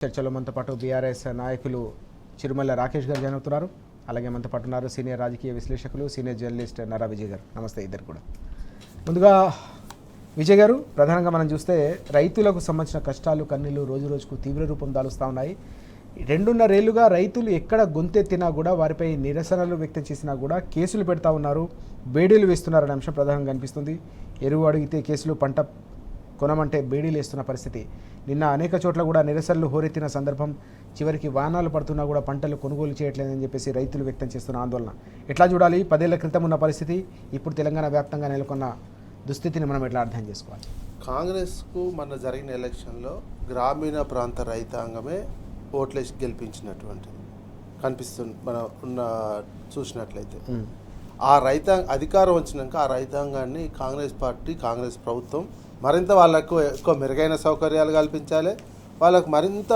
చర్చలో మనతో పాటు బీఆర్ఎస్ నాయకులు చిరుమల్ల రాకేష్ గారు జాయిన్ అవుతున్నారు. అలాగే మనతో పాటు ఉన్నారు సీనియర్ రాజకీయ విశ్లేషకులు సీనియర్ జర్నలిస్ట్ నారా విజయ్ గారు. నమస్తే ఇద్దరు కూడా. ముందుగా విజయ్ గారు, ప్రధానంగా మనం చూస్తే రైతులకు సంబంధించిన కష్టాలు కన్నీళ్లు రోజు రోజుకు తీవ్ర రూపం దాలుస్తూ ఉన్నాయి. 2.5 ఏళ్లుగా రైతులు ఎక్కడ గొంతెత్తినా కూడా వారిపై నిరసనలు వ్యక్తం చేసినా కూడా కేసులు పెడతా ఉన్నారు, బేడీలు వేస్తున్నారనే అంశం ప్రధానంగా కనిపిస్తుంది. ఎరువు అడిగితే కేసులు, పంట కొనమంటే బేడీలు వేస్తున్న పరిస్థితి. నిన్న అనేక చోట్ల కూడా నిరసనలు హోరెత్తిన సందర్భం. చివరికి వానాలు పడుతున్నా కూడా పంటలు కొనుగోలు చేయట్లేదని చెప్పేసి రైతులు వ్యక్తం చేస్తున్న ఆందోళన ఎట్లా చూడాలి? 10 ఏళ్ల క్రితం ఉన్న పరిస్థితి, ఇప్పుడు తెలంగాణ వ్యాప్తంగా నెలకొన్న దుస్థితిని మనం ఎట్లా అర్థం చేసుకోవాలి? కాంగ్రెస్కు మన జరిగిన ఎలక్షన్లో గ్రామీణ ప్రాంత రైతాంగమే ఓట్లేసి గెలిపించినటువంటిది కనిపిస్తుంది. మనం చూసినట్లయితే ఆ అధికారం వచ్చినాక ఆ రైతాంగాన్ని కాంగ్రెస్ పార్టీ, కాంగ్రెస్ ప్రభుత్వం మరింత వాళ్ళకు ఎక్కువ మెరుగైన సౌకర్యాలు కల్పించాలి, వాళ్ళకు మరింత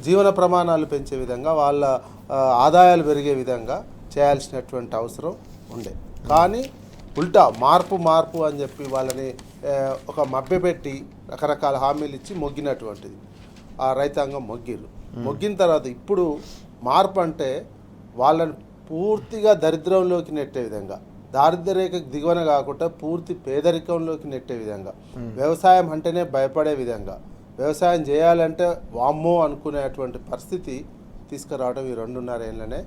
జీవన ప్రమాణాలు పెంచే విధంగా, వాళ్ళ ఆదాయాలు పెరిగే విధంగా చేయాల్సినటువంటి అవసరం ఉండే. కానీ ఉల్టా మార్పు అని చెప్పి వాళ్ళని ఒక మభ్యపెట్టి రకరకాల హామీలు ఇచ్చి మొగ్గినటువంటిది ఆ రైతాంగం మొగ్గిన తర్వాత ఇప్పుడు మార్పు అంటే వాళ్ళని పూర్తిగా దరిద్రంలోకి నెట్టే విధంగా, దారిద్ర్య రేఖకు దిగువన కాకుండా పూర్తి పేదరికంలోకి నెట్టే విధంగా, వ్యవసాయం అంటేనే భయపడే విధంగా, వ్యవసాయం చేయాలంటే వామ్మో అనుకునేటువంటి పరిస్థితి తీసుకురావడం ఈ 2.5 ఏళ్ళనే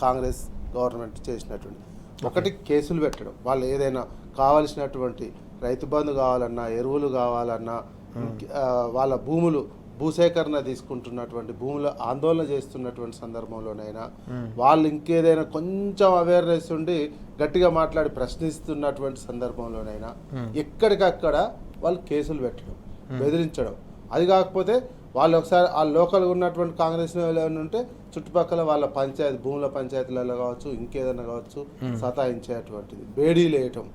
కాంగ్రెస్ గవర్నమెంట్ చేసినటువంటి. ఒకటి కేసులు పెట్టడం, వాళ్ళు ఏదైనా కావలసినటువంటి రైతు బంధు కావాలన్నా, ఎరువులు కావాలన్నా, వాళ్ళ భూసేకరణ తీసుకుంటున్నటువంటి భూముల ఆందోళన చేస్తున్నటువంటి సందర్భంలోనైనా, వాళ్ళు ఇంకేదైనా కొంచెం అవేర్నెస్ ఉండి గట్టిగా మాట్లాడి ప్రశ్నిస్తున్నటువంటి సందర్భంలోనైనా ఎక్కడికక్కడ వాళ్ళు కేసులు పెట్టడం, బెదిరించడం. అది కాకపోతే వాళ్ళు ఒకసారి ఆ లోకల్గా ఉన్నటువంటి కాంగ్రెస్ ఉంటే చుట్టుపక్కల వాళ్ళ భూముల పంచాయతీలలో కావచ్చు, ఇంకేదైనా కావచ్చు, సతాయించేటువంటిది, బేడీలు వేయటం,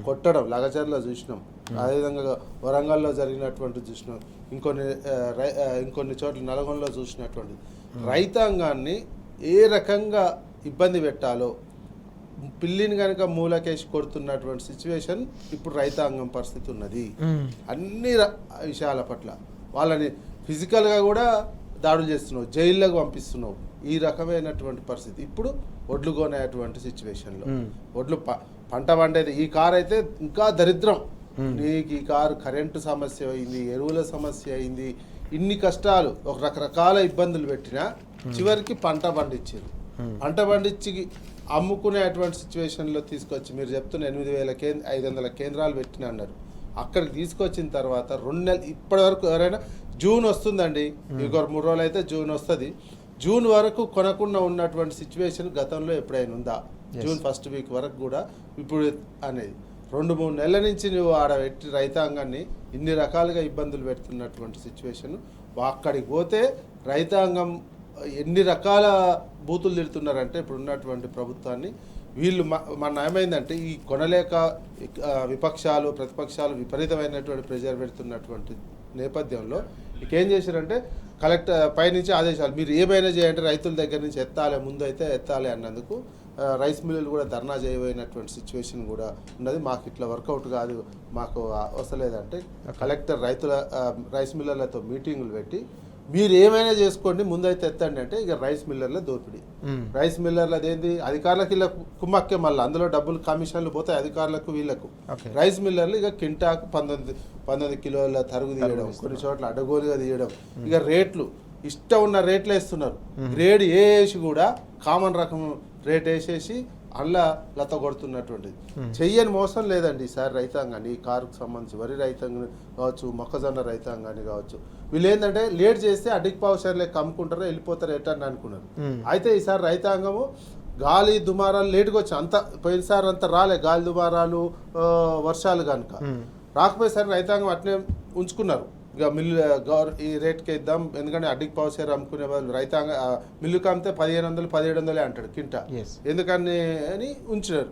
కొట్టడం, లగచర్లో చూసినాం, అదేవిధంగా వరంగల్లో జరిగినటువంటి చూసినాం, ఇంకొన్ని చోట్ల నల్గొండలో చూసినటువంటిది. రైతాంగాన్ని ఏ రకంగా ఇబ్బంది పెట్టాలో పిల్లిని కనుక మూలకేసి కొడుతున్నటువంటి సిచ్యువేషన్ ఇప్పుడు రైతాంగం పరిస్థితి ఉన్నది. అన్ని విషయాల పట్ల వాళ్ళని ఫిజికల్గా కూడా దాడులు చేస్తున్నావు, జైల్లోకి పంపిస్తున్నావు. ఈ రకమైనటువంటి పరిస్థితి ఇప్పుడు ఒడ్లు కొనేటువంటి సిచ్యువేషన్లో, ఒడ్లు పంట పండేది. ఈ కారు అయితే ఇంకా దరిద్రం. నీకు ఈ కారు కరెంటు సమస్య అయింది, ఎరువుల సమస్య అయింది, ఇన్ని కష్టాలు, ఒక రకరకాల ఇబ్బందులు పెట్టినా చివరికి పంట పండించారు. పంట పండించి అమ్ముకునేటువంటి సిచ్యువేషన్లో తీసుకొచ్చి మీరు చెప్తున్న 8,500 కేంద్రాలు పెట్టిన అన్నారు. అక్కడికి తీసుకొచ్చిన తర్వాత 2 నెలలు ఇప్పటి వరకు ఎవరైనా జూన్ వస్తుందండి, ఇంకొక 3 రోజులు అయితే జూన్ వస్తుంది. జూన్ వరకు కొనకుండా ఉన్నటువంటి సిచ్యువేషన్ గతంలో ఎప్పుడైనా ఉందా? జూన్ ఫస్ట్ వీక్ వరకు కూడా ఇప్పుడు అనేది 2-3 నెలల నుంచి నువ్వు ఆడ పెట్టి రైతాంగాన్ని ఇన్ని రకాలుగా ఇబ్బందులు పెడుతున్నటువంటి సిచ్యువేషన్. అక్కడికి పోతే రైతాంగం ఎన్ని రకాల బూతులు తిడుతున్నారంటే ఇప్పుడు ఉన్నటువంటి ప్రభుత్వాన్ని. వీళ్ళు మన ఏమైందంటే ఈ కొనలేక విపక్షాలు ప్రతిపక్షాలు విపరీతమైనటువంటి ప్రెజర్ పెడుతున్నటువంటి నేపథ్యంలో ఇంకేం చేశారంటే కలెక్టర్ పైనుంచి ఆదేశాలు, మీరు ఏమైనా చేయండి, రైతుల దగ్గర నుంచి ఎత్తాలి, ముందు అయితే ఎత్తాలి అన్నందుకు రైస్ మిల్లులు కూడా ధర్నా చేయబోయినటువంటి సిచ్యువేషన్ కూడా ఉన్నది. మాకు ఇట్లా వర్కౌట్ కాదు, మాకు వస్తలేదంటే కలెక్టర్ రైస్ మిల్లర్లతో మీటింగులు పెట్టి మీరు ఏమైనా చేసుకోండి, ముందైతే ఎత్తండి అంటే ఇక రైస్ మిల్లర్ల దోపిడీ. రైస్ మిల్లర్లది ఏంది, అధికారులకు ఇలా కుమ్మక్కే, మళ్ళీ అందులో డబ్బులు కమిషన్లు పోతాయి అధికారులకు వీళ్ళకు. రైస్ మిల్లర్లు ఇక కింటాకు 19 కిలోల తరుగు తీయడం, కొన్ని చోట్ల అడ్డగోలుగా తీయడం, ఇక రేట్లు ఇష్టం ఉన్న రేట్లు వేస్తున్నారు. గ్రేడ్ వేసి కూడా కామన్ రకం రేట్ వేసేసి అల్లా లత కొడుతున్నటువంటిది. చెయ్యని మోసం లేదండి ఈసారి రైతాంగాన్ని. ఈ కారుకు సంబంధించి వరి రైతాంగం కావచ్చు, మొక్కజొన్న రైతాంగాన్ని కావచ్చు, వీళ్ళు ఏంటంటే లేట్ చేస్తే అడ్డికి పావుషర్లే కమ్ముకుంటారో వెళ్ళిపోతారు ఎట్టని అనుకున్నారు. అయితే ఈసారి రైతాంగము గాలి దుమారాలు లేటుగా వచ్చి పోయినసారి అంతా రాలే, గాలి దుమారాలు వర్షాలు కనుక రాకపోయేసరి రైతాంగం అట్నే ఉంచుకున్నారు. ఇక ఈ రేట్కి ఇద్దాం, ఎందుకంటే అడ్డికి పావుషేర్ అమ్ముకునే వాళ్ళు రైతాంగ మిల్లుకి అమ్మితే 1,500-1,700 అంటాడు కింటా, ఎందుకని అని ఉంచినారు.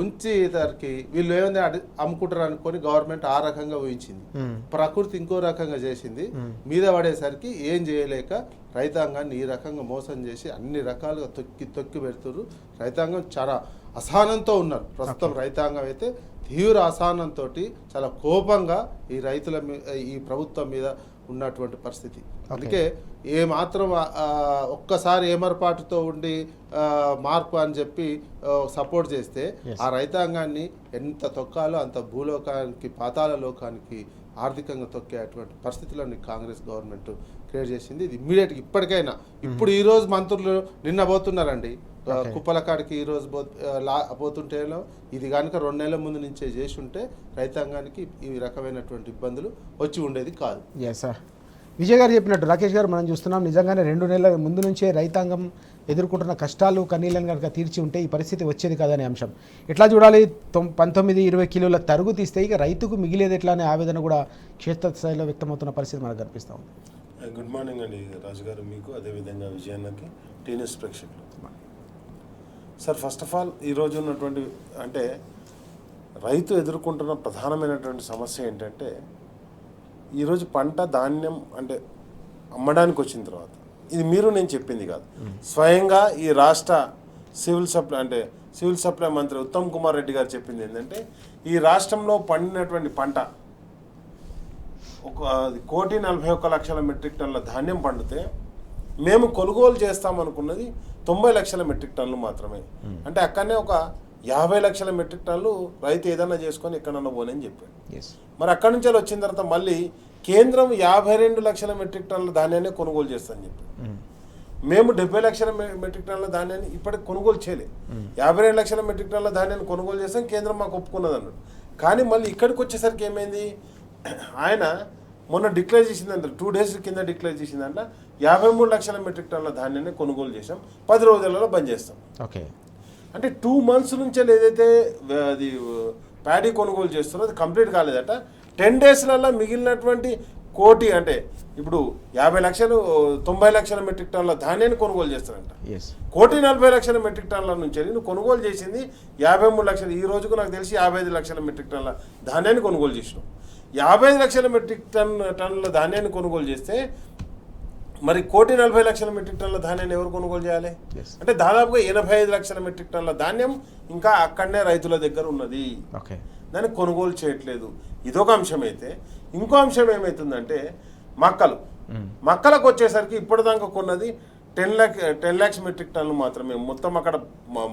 ఉంచేసరికి వీళ్ళు ఏమైంది అమ్ముకుంటారు అనుకొని గవర్నమెంట్ ఆ రకంగా ఊహించింది, ప్రకృతి ఇంకో రకంగా చేసింది. మీద పడేసరికి ఏం చేయలేక రైతాంగాన్ని ఈ రకంగా మోసం చేసి అన్ని రకాలుగా తొక్కి పెడుతున్నారు. రైతాంగం చాలా అసహనంతో ఉన్నారు ప్రస్తుతం. రైతాంగం అయితే తీవ్ర అసహనంతో చాలా కోపంగా ఈ రైతుల ఈ ప్రభుత్వం మీద ఉన్నటువంటి పరిస్థితి. అందుకే ఏమాత్రం ఒక్కసారి ఏమరపాటుతో ఉండి మార్పు అని చెప్పి సపోర్ట్ చేస్తే ఆ రైతాంగాన్ని ఎంత తొక్కాలో అంత భూలోకానికి పాతాళ లోకానికి ఆర్థికంగా తొక్కేటువంటి పరిస్థితులను కాంగ్రెస్ గవర్నమెంట్ క్రియేట్ చేసింది. ఇది ఇమ్మీడియట్గా ఇప్పటికైనా ఇప్పుడు ఈరోజు మంత్రులు నిన్న పోతున్నారండి కుప్పల కాడికి ఈరోజు పోతుంటేనో ఇది కనుక 2 నెలల ముందు నుంచే చేసి ఉంటే రైతాంగానికి ఈ రకమైనటువంటి ఇబ్బందులు వచ్చి ఉండేది కాదు. సార్ విజయ్ గారు చెప్పినట్టు రాకేష్ గారు మనం చూస్తున్నాం నిజంగానే 2 నెలల ముందు నుంచే రైతాంగం ఎదుర్కొంటున్న కష్టాలు కన్నీళ్ళని కనుక తీర్చి ఉంటే ఈ పరిస్థితి వచ్చేది కాదనే అంశం. ఎట్లా చూడాలి 19-20 కిలోల తరుగు తీస్తే ఇక రైతుకు మిగిలేది ఎట్లా అనే ఆవేదన కూడా క్షేత్రస్థాయిలో వ్యక్తమవుతున్న పరిస్థితి మనకు కనిపిస్తూ ఉంది. గుడ్ మార్నింగ్ అండి రాజు గారు, మీకు అదేవిధంగా విజయాన్నకి టీఎన్ఎస్ ప్రేక్షకులు. సార్ ఫస్ట్ ఆఫ్ ఆల్ ఈరోజు ఉన్నటువంటి అంటే రైతు ఎదుర్కొంటున్న ప్రధానమైనటువంటి సమస్య ఏంటంటే ఈరోజు పంట ధాన్యం అంటే అమ్మడానికి వచ్చిన తర్వాత ఇది మీరు నేను చెప్పింది కాదు, స్వయంగా ఈ రాష్ట్ర సివిల్ సప్లై మంత్రి ఉత్తమ్ కుమార్ రెడ్డి గారు చెప్పింది ఏంటంటే ఈ రాష్ట్రంలో పండినటువంటి పంట 1,41,00,000 మెట్రిక్ టన్నుల ధాన్యం పండితే మేము కొనుగోలు చేస్తామనుకున్నది 90 లక్షల మెట్రిక్ టన్నులు మాత్రమే. అంటే అక్కడనే ఒక 50 లక్షల మెట్రిక్ టన్నులు రైతు ఏదన్నా చేసుకొని ఎక్కడన్నా పోనని చెప్పాడు. మరి అక్కడి నుంచి వచ్చిన తర్వాత మళ్ళీ కేంద్రం 52 లక్షల మెట్రిక్ టన్నుల ధాన్యాన్ని కొనుగోలు చేస్తామని చెప్పాడు. మేము 70 లక్షల మెట్రిక్ టన్నుల ధాన్యాన్ని ఇప్పటికి కొనుగోలు చేయలేదు. 52 లక్షల మెట్రిక్ టన్నుల ధాన్యాన్ని కొనుగోలు చేస్తాం, కేంద్రం మాకు ఒప్పుకున్నది అన్నాడు. కానీ మళ్ళీ ఇక్కడికి వచ్చేసరికి ఏమైంది, ఆయన మొన్న డిక్లేర్ చేసిందంట, 2 డేస్ కింద డిక్లేర్ చేసిందంట 53 లక్షల మెట్రిక్ టన్నుల ధాన్యాన్ని కొనుగోలు చేసాం, 10 రోజులలో బంద్ చేస్తాం. ఓకే, అంటే 2 మంత్స్ నుంచే ఏదైతే అది ప్యాడీ కొనుగోలు చేస్తున్నారో అది కంప్లీట్ కాలేదట. 10 డేస్లలో మిగిలినటువంటి 1,00,00,000 అంటే ఇప్పుడు 90 లక్షల మెట్రిక్ టన్నుల ధాన్యాన్ని కొనుగోలు చేస్తారంట. 1,40,00,000 మెట్రిక్ టన్నుల నుంచి నువ్వు కొనుగోలు చేసింది 53 లక్షలు. ఈ రోజుకు నాకు తెలిసి 55 లక్షల మెట్రిక్ టన్నుల ధాన్యాన్ని కొనుగోలు చేసినావు. 55 లక్షల మెట్రిక్ టన్నుల ధాన్యాన్ని కొనుగోలు చేస్తే మరి 1,40,00,000 మెట్రిక్ టన్నుల ధాన్యాన్ని ఎవరు కొనుగోలు చేయాలి? అంటే దాదాపుగా 85 లక్షల మెట్రిక్ టన్నుల ధాన్యం ఇంకా అక్కడనే రైతుల దగ్గర ఉన్నది, దాన్ని కొనుగోలు చేయట్లేదు. ఇదొక అంశం అయితే, ఇంకో అంశం ఏమవుతుందంటే మక్కలకు వచ్చేసరికి ఇప్పటిదాకా కొన్నది 10 lakhs మెట్రిక్ టన్నులు మాత్రమే. మొత్తం అక్కడ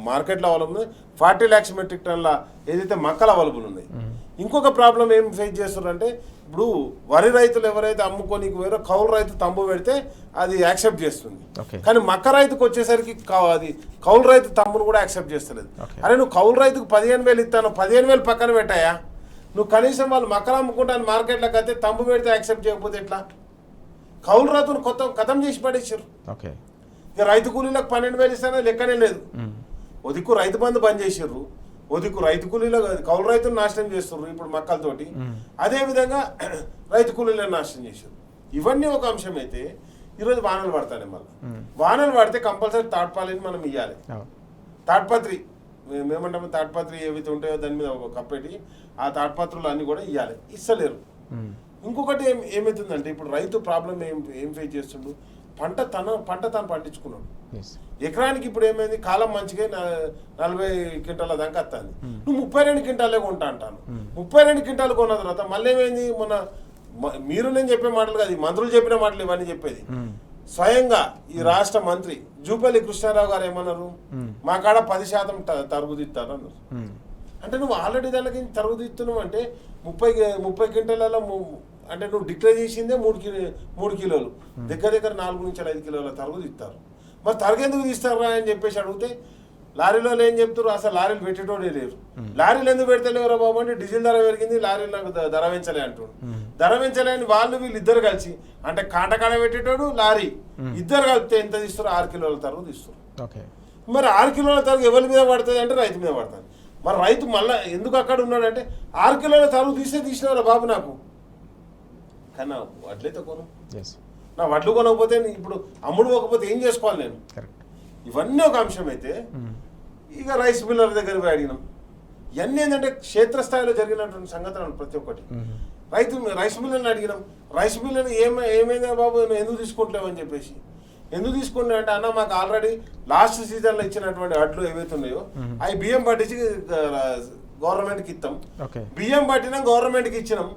మార్కెట్లో అవైలబుల్ ఉంది 40 lakhs మెట్రిక్ టన్నుల ఏదైతే మక్కలు అవైలబుల్ ఉన్నాయి. ఇంకొక ప్రాబ్లం ఏం ఫేస్ చేస్తున్నారంటే ఇప్పుడు వరి రైతులు ఎవరైతే అమ్ముకోనికి పోయారో కౌలు రైతు తంబు పెడితే అది యాక్సెప్ట్ చేస్తుంది, కానీ మక్క రైతుకు వచ్చేసరికి అది కౌలు రైతు తమ్మును కూడా యాక్సెప్ట్ చేస్తలేదు. అరే నువ్వు కౌలు రైతుకు 15,000 ఇస్తాను, 15,000 పక్కన పెట్టాయా, నువ్వు కనీసం వాళ్ళు మక్కలు అమ్ముకుంటాను మార్కెట్లోకి అయితే తంబు పెడితే యాక్సెప్ట్ చేయకపోతే ఎట్లా? కౌలు రైతును ఖతం చేసి పడేసారు. ఇక రైతు కూలీలకు 12,000 ఇస్తానో లెక్కనే లేదు. ఒదిక్కు రైతు బంధు బంద్ చేసారు, ఒదిక్కు రైతు కూలీలో కౌలు రైతులు నాశనం చేస్తున్నారు ఇప్పుడు మక్కలతోటి, అదేవిధంగా రైతు కూలీలను నాశనం చేశారు. ఇవన్నీ ఒక అంశం అయితే ఈరోజు వానలు పడతాయి. మళ్ళీ వానలు పడితే కంపల్సరీ తాడ్పాలని మనం ఇవ్వాలి. తాడ్పత్రి మేమంటాము, తాడ్పత్రి ఏవైతే ఉంటాయో దాని మీద ఒక కప్పెట్టి ఆ తాడ్పత్రులు అన్నీ కూడా ఇవ్వాలి, ఇస్తలేరు. ఇంకొకటి ఏమవుతుందంటే ఇప్పుడు రైతు ప్రాబ్లం ఏం ఫేస్ చేస్తుండు, పంట తను పండించుకున్నాడు. ఎకరానికి ఇప్పుడు ఏమైంది, కాలం మంచిగా 40 క్వింటాల దాకా వస్తుంది, నువ్వు 32 క్వింటాలే కొంటా అంటాను. 32 క్వింటాలు కొన్న తర్వాత మళ్ళీ ఏమైంది, మొన్న మీరు నేను చెప్పే మాటలు కాదు, మంత్రులు చెప్పిన మాటలు ఇవన్నీ చెప్పేది. స్వయంగా ఈ రాష్ట్ర మంత్రి జూపల్లి కృష్ణారావు గారు ఏమన్నారు, మా కాడ 10% తరుగుదిస్తారు అన్నారు. అంటే నువ్వు ఆల్రెడీ దానికి తరుగుదిస్తున్నావు అంటే 30 క్వింటాలలో అంటే నువ్వు డిక్లేర్ చేసిందే 3 కిలోలు, దగ్గర 4 నుంచి 5 కిలోల తరుగు తీస్తారు. మరి తరుగు ఎందుకు తీస్తారా అని చెప్పేసి అడిగితే లారీలో ఏం చెప్తారు, అసలు లారీలు పెట్టేటోడే లేరు. లారీలు ఎందుకు పెడతలేవురా బాబు అంటే డీజిల్ ధర పెరిగింది, లారీలు నాకు ధర పెంచలే అంటాడు. ధర పెంచలే అని వీళ్ళిద్దరు కలిసి అంటే కాంటకాడ పెట్టేటోడు లారీ ఇద్దరు కలిపితే ఎంత తీస్తారు, 6 కిలోల తరుగు తీస్తారు. మరి 6 కిలోల తరుగు ఎవరి మీద పడుతుంది అంటే రైతు మీద పడుతుంది. మరి రైతు మళ్ళీ ఎందుకు అక్కడ ఉన్నాడంటే 6 కిలోల తరుగు తీసినారా బాబు నాకు, కానీ నా వడ్లయితే కొను, నా వడ్లు కొనకపోతే ఇప్పుడు అమ్ముడు పోకపోతే ఏం చేసుకోవాలి నేను? ఇవన్నీ ఒక అంశం అయితే ఇక రైస్ మిల్లర్ దగ్గరికి అడిగినాం. ఇవన్నీ ఏంటంటే క్షేత్రస్థాయిలో జరిగినటువంటి సంగతులు ప్రతి ఒక్కటి. రైస్ మిల్లర్ని అడిగినాం, రైస్ మిల్లర్ని ఏమైందా బాబు ఎందుకు తీసుకుంటావు అని చెప్పేసి. ఎందుకు తీసుకుంటా అంటే అన్న మాకు ఆల్రెడీ లాస్ట్ సీజన్లో ఇచ్చినటువంటి వడ్లు ఏవైతే ఉన్నాయో అవి బియ్యం పట్టించి గవర్నమెంట్కి ఇస్తాం, బియ్యం పట్టినా గవర్నమెంట్కి ఇచ్చినాం,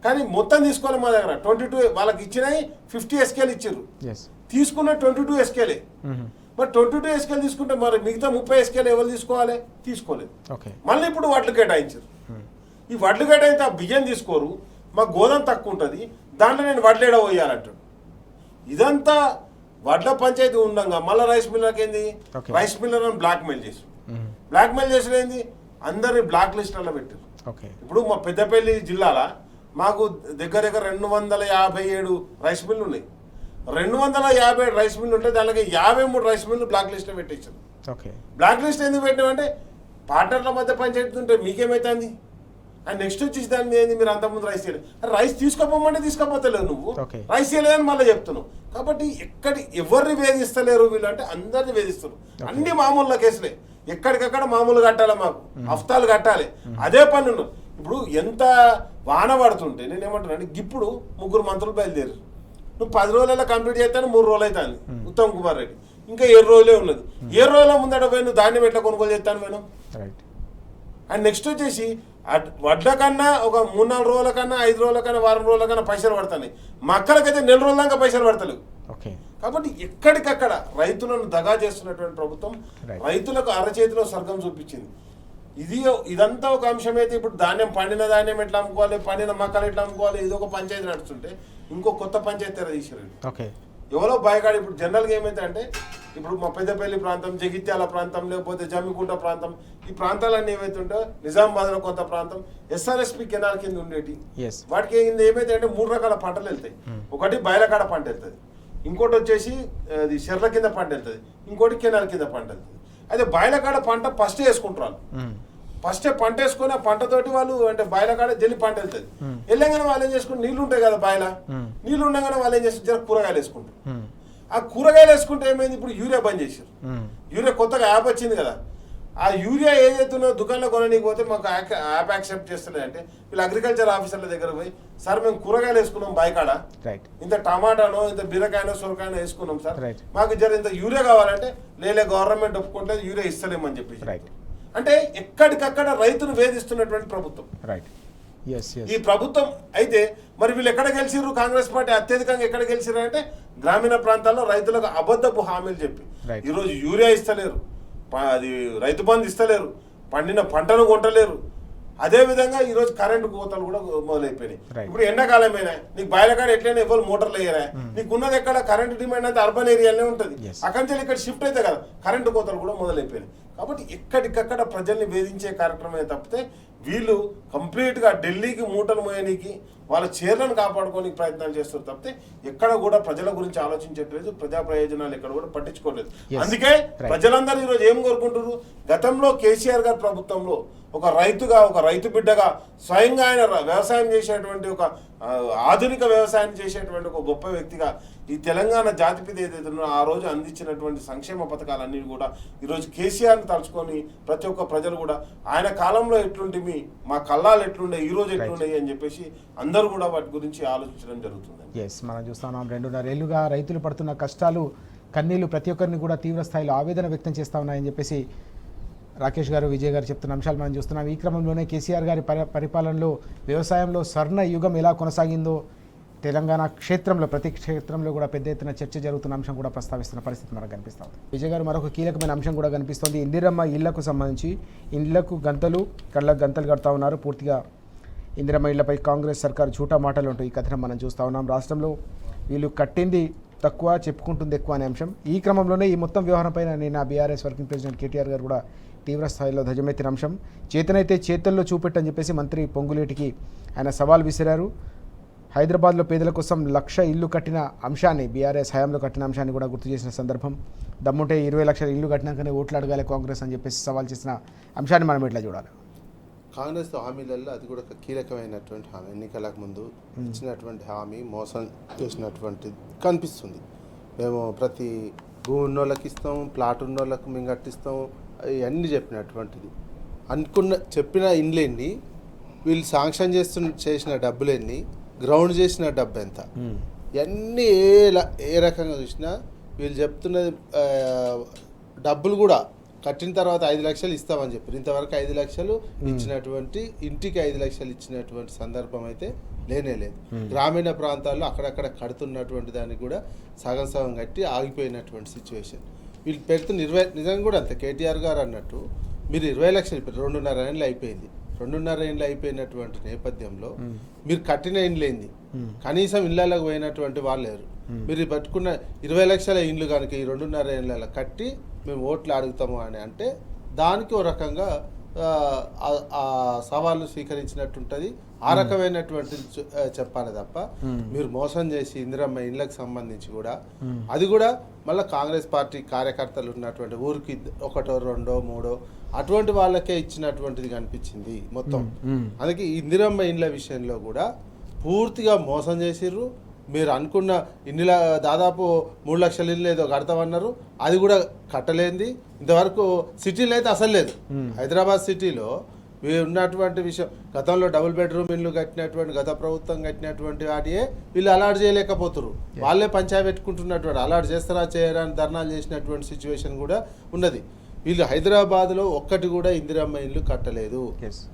కానీ మొత్తం తీసుకోవాలి మా దగ్గర 22 వాళ్ళకి ఇచ్చినాయి 50 SKలు ఇచ్చారు, ఎస్ తీసుకున్న 22 SKలే. మరి 22 SKలు తీసుకుంటే మరి మిగతా 30 SKలు ఎవరు తీసుకోవాలి? తీసుకోలేదు. ఓకే మళ్ళీ ఇప్పుడు వడ్లు కేటాయించారు. ఈ వడ్లు కేటాయితే ఆ బియ్యం తీసుకోరు, మా గోధుమ తక్కువ ఉంటుంది, దాంట్లో నేను వడ్లు ఏడ పోయాలంటాడు. ఇదంతా వడ్ల పంచాయతీ ఉండగా మళ్ళీ రైస్ మిల్లర్కి ఏంది, రైస్ మిల్లర్ బ్లాక్ మెయిల్ చేసి ఏంది, అందరినీ బ్లాక్ లిస్టులలో పెట్టారు. ఇప్పుడు మా పెద్దపల్లి జిల్లాల మాకు దగ్గర 257 రైస్ మిల్లు ఉన్నాయి. 257 రైస్ మిల్లు ఉంటే దానికి 53 రైస్ మిల్లు బ్లాక్ లిస్ట్లో పెట్టేశారు. బ్లాక్ లిస్ట్ ఎందుకు పెట్టామంటే పార్ట్నర్ల మధ్య పంచాయతీ ఉంటే మీకేమైతుంది. అండ్ నెక్స్ట్ వచ్చేసి దాని మీద ఏంది, మీరు అంతకుముందు రైస్ చేయలేదు, రైస్ తీసుకోపోమంటే తీసుకోపోతలేవు, నువ్వు రైస్ చేయలేదని మళ్ళీ చెప్తున్నావు. కాబట్టి ఎవరిని వేధిస్తలేరు వీళ్ళు అంటే అందరిని వేధిస్తారు. అన్ని మామూలు కేసులే, ఎక్కడికక్కడ మామూలు కట్టాలి, మాకు హఫ్తాలు కట్టాలి, అదే పని ఉన్నాం. ఇప్పుడు ఎంత వాన పడుతుంటే నేనేమంటున్నాను, ఇప్పుడు 3 మంత్రులు బయలుదేరారు, నువ్వు 10 రోజులలో కంప్లీట్ చేస్తాను, 3 రోజులు అవుతాను ఉత్తమ్ కుమార్ రెడ్డి, ఇంకా 7 రోజులే ఉన్నది. 7 రోజుల ముందట పోయి నువ్వు ధాన్యం ఎట్లా కొనుగోలు చేస్తాను నేను. అండ్ నెక్స్ట్ వచ్చేసి వడ్ల కన్నా ఒక 3-4 రోజుల కన్నా 5 రోజుల కన్నా వారం రోజుల కన్నా పైసలు పడతాయి, మక్కలకైతే 4 రోజుల దాకా పైసలు పడతలేవు. కాబట్టి ఎక్కడికక్కడ రైతులను దగా చేస్తున్నటువంటి ప్రభుత్వం రైతులకు అరచేతిలో స్వర్గం చూపించింది. ఇదంతా ఒక అంశం అయితే ఇప్పుడు పండిన ధాన్యం ఎట్లా అమ్ముకోవాలి, పండిన మక్కలు ఎట్లా అమ్ముకోవాలి, ఇది ఒక పంచాయతీ నడుస్తుంటే ఇంకో కొత్త పంచాయతీ తీసారు. ఎవరో భయకాడు. ఇప్పుడు జనరల్గా ఏమైతే అంటే ఇప్పుడు మా పెద్దపల్లి ప్రాంతం, జగిత్యాల ప్రాంతం, లేకపోతే జమ్మికుంట ప్రాంతం, ఈ ప్రాంతాలన్నీ ఏమైతే ఉంటో నిజామాబాద్లో కొంత ప్రాంతం SRSP కెనాల్ కింద ఉండేటి, వాటికి ఏమైతే అంటే 3 రకాల పంటలు వెళ్తాయి. ఒకటి బయలకాడ పంట వెళ్తుంది, ఇంకోటి వచ్చేసి అది చెర్ల కింద పంట వెళ్తుంది, ఇంకోటి కెనాల్ కింద పంట వెళ్తుంది. అయితే బయలకాడ పంట ఫస్ట్ వేసుకుంటారు, ఫస్ట్ పంట వేసుకొని ఆ పంటతోటి వాళ్ళు అంటే బయలకాడ జల్లి పంట వెళ్తుంది. వెళ్ళగానే వాళ్ళు ఏం చేసుకుంటారు, నీళ్లు ఉంటాయి కదా బాయిల, నీళ్లు ఉండగానే వాళ్ళు ఏం చేస్తారు, కూరగాయలు వేసుకుంటారు. ఆ కూరగాయలు వేసుకుంటే ఏమైంది, ఇప్పుడు యూరియా బంద్ చేశారు. యూరియా కొత్తగా యాప్ వచ్చింది కదా, ఆ యూరియా ఏదైతుందో దుకాణంలో కొనడానికి పోతే మాకు యాప్ యాక్సెప్ట్ చేస్తలేదు అంటే వీళ్ళు అగ్రికల్చర్ ఆఫీసర్ల దగ్గర పోయి, సార్ మేము కూరగాయలు వేసుకున్నాం బాయికాడ, ఇంత టమాటానో ఇంత బీరకాయనో సొరకాయనో వేసుకున్నాం సార్, మాకు ఇంత యూరియా కావాలంటే లేలే గవర్నమెంట్ ఒప్పుకుంటే యూరియా ఇస్తలేమని చెప్పేసి. అంటే ఎక్కడికక్కడ రైతును వేధిస్తున్నటువంటి ప్రభుత్వం ఈ ప్రభుత్వం. అయితే మరి వీళ్ళు ఎక్కడ గెలిచిర్రు, కాంగ్రెస్ పార్టీ అత్యధికంగా ఎక్కడ గెలిచిర్రు అంటే గ్రామీణ ప్రాంతాల్లో రైతులకు అబద్ధపు హామీలు చెప్పి ఈరోజు యూరియా ఇస్తలేరు, అది రైతు బంధు ఇస్తలేరు, పండిన పంటను కొంటలేరు. అదేవిధంగా ఈరోజు కరెంటు కోతలు కూడా మొదలైపోయినాయి. ఇప్పుడు ఎండాకాలమైనా నీకు బయలకాడ ఎట్లయినా ఎవరు మోటార్లు వేయరా, నీకు ఉన్నది ఎక్కడ కరెంటు డిమాండ్ అయితే అర్బన్ ఏరియాలోనే ఉంటుంది, అక్కడి నుంచి ఇక్కడ షిఫ్ట్ అయితే కదా కరెంటు కోతలు కూడా మొదలైపోయినాయి. కాబట్టి ఎక్కడికక్కడ ప్రజల్ని వేధించే కార్యక్రమమే తప్పితే వీళ్ళు కంప్లీట్గా ఢిల్లీకి మూటలు మోయడానికి వాళ్ళ చీరలను కాపాడుకోనికి ప్రయత్నాలు చేస్తారు తప్పితే ఎక్కడ కూడా ప్రజల గురించి ఆలోచించట్లేదు, ప్రజా ప్రయోజనాలు ఎక్కడ కూడా పట్టించుకోలేదు. అందుకే ప్రజలందరూ ఈరోజు ఏం కోరుకుంటారు, గతంలో కేసీఆర్ గారి ప్రభుత్వంలో ఒక రైతుగా, ఒక రైతు బిడ్డగా స్వయంగా ఆయన వ్యవసాయం చేసేటువంటి ఒక ఆధునిక వ్యవసాయం చేసేటువంటి ఒక గొప్ప వ్యక్తిగా ఈ తెలంగాణ జాతిపిత ఏదైతే ఉన్నో ఆ రోజు అందించినటువంటి సంక్షేమ పథకాలన్నీ కూడా ఈరోజు కేసీఆర్ని తలుచుకొని ప్రతి ఒక్క ప్రజలు కూడా ఆయన కాలంలో ఎట్లుంటిమి, మా కళ్ళాలు ఎట్లుండే, ఈ రోజు ఎట్లున్నాయి అని చెప్పేసి అందరూ కూడా వాటి గురించి ఆలోచించడం జరుగుతుంది. మనం చూస్తున్నాం 2.5 ఏళ్లుగా రైతులు పడుతున్న కష్టాలు, కన్నీళ్లు ప్రతి ఒక్కరిని కూడా తీవ్ర స్థాయిలో ఆవేదన వ్యక్తం చేస్తూ ఉన్నాయని చెప్పేసి రాకేష్ గారు, విజయ్ గారు చెప్తున్న అంశాలు మనం చూస్తున్నాం. ఈ క్రమంలోనే కేసీఆర్ గారి పరిపాలనలో వ్యవసాయంలో స్వర్ణ యుగం ఎలా కొనసాగిందో తెలంగాణ క్షేత్రంలో, ప్రతి క్షేత్రంలో కూడా పెద్ద ఎత్తున చర్చ జరుగుతున్న అంశం కూడా ప్రస్తావిస్తున్న పరిస్థితి మనకు కనిపిస్తుంది. విజయ్ గారు, మరొక కీలకమైన అంశం కూడా కనిపిస్తుంది. ఇందిరమ్మ ఇళ్లకు సంబంధించి ఇళ్లకు కళ్ళకు గంతలు కడతా ఉన్నారు. పూర్తిగా ఇందిరమ్మ ఇళ్లపై కాంగ్రెస్ సర్కారు చూటా మాటలు ఉంటాయి. ఈ కథనం మనం చూస్తూ ఉన్నాం. రాష్ట్రంలో వీళ్ళు కట్టింది తక్కువ, చెప్పుకుంటుంది ఎక్కువ అనే అంశం. ఈ క్రమంలోనే ఈ మొత్తం వ్యవహారంపైన నిన్న బీఆర్ఎస్ వర్కింగ్ ప్రెసిడెంట్ కేటీఆర్ గారు కూడా తీవ్ర స్థాయిలో ధ్వజమెత్తిన అంశం. చేతనైతే చేతల్లో చూపెట్టని చెప్పేసి మంత్రి పొంగులేటికి ఆయన సవాల్ విసిరారు. హైదరాబాద్లో పేదల కోసం 1,00,000 ఇల్లు కట్టిన అంశాన్ని, బీఆర్ఎస్ హయాంలో కట్టిన అంశాన్ని కూడా గుర్తు చేసిన సందర్భం. దమ్ముంటే 20 లక్షల ఇల్లు కట్టినాకనే ఓట్లు అడగాలి కాంగ్రెస్ అని చెప్పేసి సవాల్ చేసిన అంశాన్ని మనం ఎట్లా చూడాలి? కాంగ్రెస్ హామీలలో అది కూడా ఒక కీలకమైనటువంటి హామీ. ఎన్నికలకు ముందు ఇచ్చినటువంటి హామీ మోసం చేసినటువంటిది కనిపిస్తుంది. మేము ప్రతి భూమి ఉన్నోళ్ళకి ఇస్తాం, ప్లాట్ ఉన్నోళ్ళకు మేము కట్టిస్తాం, ఇవన్నీ చెప్పినటువంటిది. చెప్పిన ఇండ్లు ఎన్ని, వీళ్ళు శాంక్షన్ చేసిన డబ్బులు ఎన్ని, గ్రౌండ్ చేసిన డబ్బు ఎంత, ఇవన్నీ ఏ రకంగా చూసినా వీళ్ళు చెప్తున్న డబ్బులు కూడా కట్టిన తర్వాత 5 లక్షలు ఇస్తామని చెప్పారు. ఇంతవరకు 5 లక్షలు ఇచ్చినటువంటి, ఇంటికి 5 లక్షలు ఇచ్చినటువంటి సందర్భం అయితే లేనే లేదు. గ్రామీణ ప్రాంతాల్లో అక్కడక్కడ కడుతున్నటువంటి దానికి కూడా సగం సగం కట్టి ఆగిపోయినటువంటి సిచ్యువేషన్. వీళ్ళు పెడుతున్న నిజంగా కూడా అంతే. కేటీఆర్ గారు అన్నట్టు మీరు 20 లక్షలు ఇప్పుడు 2.5 ఏళ్ళు అయిపోయింది. 2.5 ఏళ్ళు అయిపోయినటువంటి నేపథ్యంలో మీరు కట్టిన ఇండ్లేంది, కనీసం ఇళ్ళకు పోయినటువంటి వాళ్ళు లేరు. మీరు పట్టుకున్న 20 లక్షల ఇండ్లు కనుక ఈ 2.5 ఏళ్ళ కట్టి మేము ఓట్లు అడుగుతాము అని అంటే దానికి ఓ రకంగా ఆ సవాళ్ళు స్వీకరించినట్టుంటుంది. ఆ రకమైనటువంటి చెప్పాలి తప్ప మీరు మోసం చేసి ఇందిరమ్మ ఇండ్లకు సంబంధించి కూడా అది కూడా మళ్ళీ కాంగ్రెస్ పార్టీ కార్యకర్తలు ఉన్నటువంటి ఊరికి 1, 2, 3 అటువంటి వాళ్ళకే ఇచ్చినటువంటిది కనిపించింది మొత్తం. అందుకే ఇందిరమ్మ ఇండ్ల విషయంలో కూడా పూర్తిగా మోసం చేసిర్రు. మీరు అనుకున్న ఇన్నిల దాదాపు 3 లక్షల ఇల్లు ఏదో కడతామన్నారు, అది కూడా కట్టలేంది. ఇంతవరకు సిటీలో అయితే అసలు లేదు. హైదరాబాద్ సిటీలో ఉన్నటువంటి విషయం, గతంలో డబుల్ బెడ్రూమ్ ఇల్లు కట్టినటువంటి గత ప్రభుత్వం కట్టినటువంటి వాటియే వీళ్ళు అలాట్ చేయలేకపోతున్నారు. వాళ్ళే పంచాయతీ పెట్టుకుంటున్నటువంటి, అలాట్ చేస్తారా చేయరా అని ధర్నాలు చేసినటువంటి సిచ్యువేషన్ కూడా ఉన్నది. వీళ్ళు హైదరాబాద్లో ఒక్కటి కూడా ఇందిరమ్మ ఇల్లు కట్టలేదు.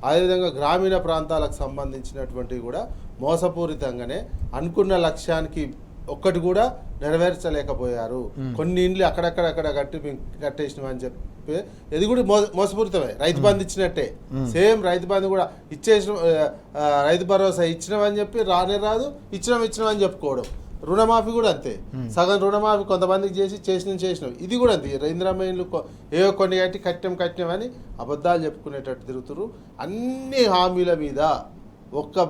అదేవిధంగా గ్రామీణ ప్రాంతాలకు సంబంధించినటువంటివి కూడా మోసపూరితంగానే అనుకున్న లక్ష్యానికి ఒక్కటి కూడా నెరవేర్చలేకపోయారు. కొన్ని ఇండ్లు అక్కడక్కడ కట్టేసినామని చెప్పి ఇది కూడా మోసపూరితమే. రైతు బంధు ఇచ్చినట్టే, సేమ్ రైతు బంధు కూడా ఇచ్చేసిన, రైతు భరోసా ఇచ్చినామని చెప్పి రానే రాదు, ఇచ్చినామని చెప్పుకోవడం. రుణమాఫీ కూడా అంతే, సగం రుణమాఫీ కొంతమందికి చేసినాం. ఇది కూడా అంతే. ఇందిరమ్మ ఇల్లు ఏవో కొన్ని కట్టినామని అబద్ధాలు చెప్పుకునేటట్టు తిరుగుతున్నారు. అన్ని హామీల మీద ఒక్క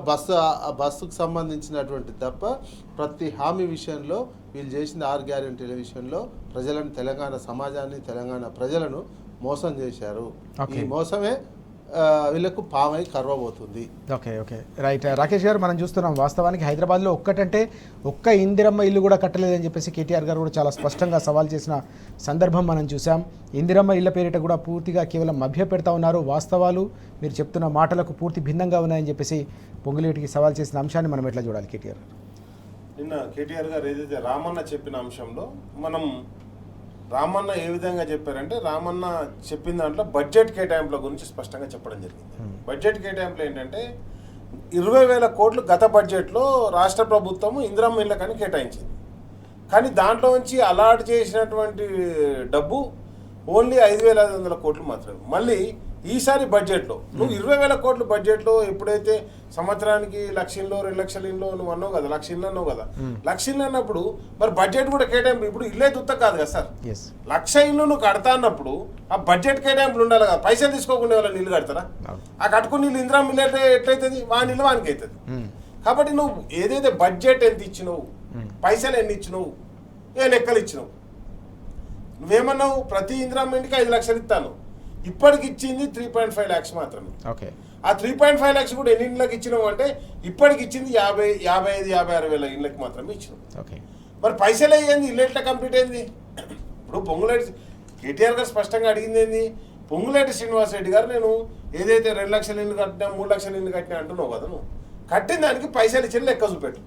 బస్సుకు సంబంధించినటువంటి తప్ప ప్రతి హామీ విషయంలో వీళ్ళు చేసిన 6 గ్యారెంటీల విషయంలో ప్రజలను, తెలంగాణ సమాజాన్ని, తెలంగాణ ప్రజలను మోసం చేశారు. ఈ మోసమే వీళ్ళకు పామై కర్వబోతుంది. Okay right. రాకేష్ గారు, మనం చూస్తున్నాం వాస్తవానికి హైదరాబాద్లో ఒక్క ఇందిరమ్మ ఇల్లు కూడా కట్టలేదని చెప్పేసి కేటీఆర్ గారు కూడా చాలా స్పష్టంగా సవాల్ చేసిన సందర్భం మనం చూసాం. ఇందిరమ్మ ఇళ్ల పేరిట కూడా పూర్తిగా కేవలం మభ్య పెడతా ఉన్నారు. వాస్తవాలు మీరు చెప్తున్న మాటలకు పూర్తి భిన్నంగా ఉన్నాయని చెప్పేసి పొంగులేటికి సవాల్ చేసిన అంశాన్ని మనం ఎట్లా చూడాలి కేటీఆర్ గారు? నిన్న కేటీఆర్ గారు ఏదైతే రామన్న చెప్పిన అంశంలో మనం రామన్న ఏ విధంగా చెప్పారంటే, రామన్న చెప్పిన దాంట్లో బడ్జెట్ కేటాయింపుల గురించి స్పష్టంగా చెప్పడం జరిగింది. బడ్జెట్ కేటాయింపులు ఏంటంటే 20,000 కోట్లు గత బడ్జెట్లో రాష్ట్ర ప్రభుత్వం ఇందిరమ్మ ఇళ్ళకని కేటాయించింది. కానీ దాంట్లో నుంచి అలాట్ చేసినటువంటి డబ్బు ఓన్లీ 5,500 కోట్లు మాత్రమే. మళ్ళీ ఈసారి బడ్జెట్లో నువ్వు 20,000 కోట్ల బడ్జెట్లో ఎప్పుడైతే సంవత్సరానికి 1,00,000 ఇళ్ళు 2,00,000 ఇళ్ళు నువ్వు అన్నావు కదా, 1,00,000 ఇళ్ళు అన్నావు కదా, 1,00,000 ఇళ్ళు అన్నప్పుడు మరి బడ్జెట్ కూడా కేటాయింపు. ఇప్పుడు ఇల్లే దుత్త కాదు కదా సార్, 1,00,000 ఇళ్ళు నువ్వు కడతా అన్నప్పుడు ఆ బడ్జెట్ కేటాయింపులు ఉండాలి కదా. పైసలు తీసుకోకుండా వాళ్ళని ఇల్లు కడతారా? ఆ కట్టుకుని నీళ్ళు ఇందిరా ఇల్లు ఎట్లయితుంది, వాని ఇల్లు వానికి అవుతుంది. కాబట్టి నువ్వు ఏదైతే బడ్జెట్ ఎంత ఇచ్చినావు, పైసలు ఎన్ని ఇచ్చినావు, ఏ లెక్కలు ఇచ్చినావు. నువ్వేమన్నావు ప్రతి ఇందిరామ్మ ఇంటికి 5 లక్షలు ఇస్తాను, ఇప్పటికి ఇచ్చింది 3.5 lakhs మాత్రమే. ఆ 3.5 lakhs కూడా ఎన్ని ఇళ్ళకి ఇచ్చినావు అంటే ఇప్పటికి ఇచ్చింది 55,000-56 వేల ఇళ్ళకి మాత్రమే ఇచ్చినావు. మరి పైసలు అయ్యింది, ఇల్లు ఎట్లా కంప్లీట్ అయింది? ఇప్పుడు పొంగులేటి కేటీఆర్ గారు స్పష్టంగా అడిగింది ఏంది, పొంగులేటి శ్రీనివాస్ రెడ్డి గారు నేను ఏదైతే 2 లక్షల ఇల్లు కట్టినా 3 లక్షల ఇల్లు కట్టినా అంటున్నావు కదా, నువ్వు కట్టిన దానికి పైసలు ఇచ్చిన లెక్క చూపెట్టు.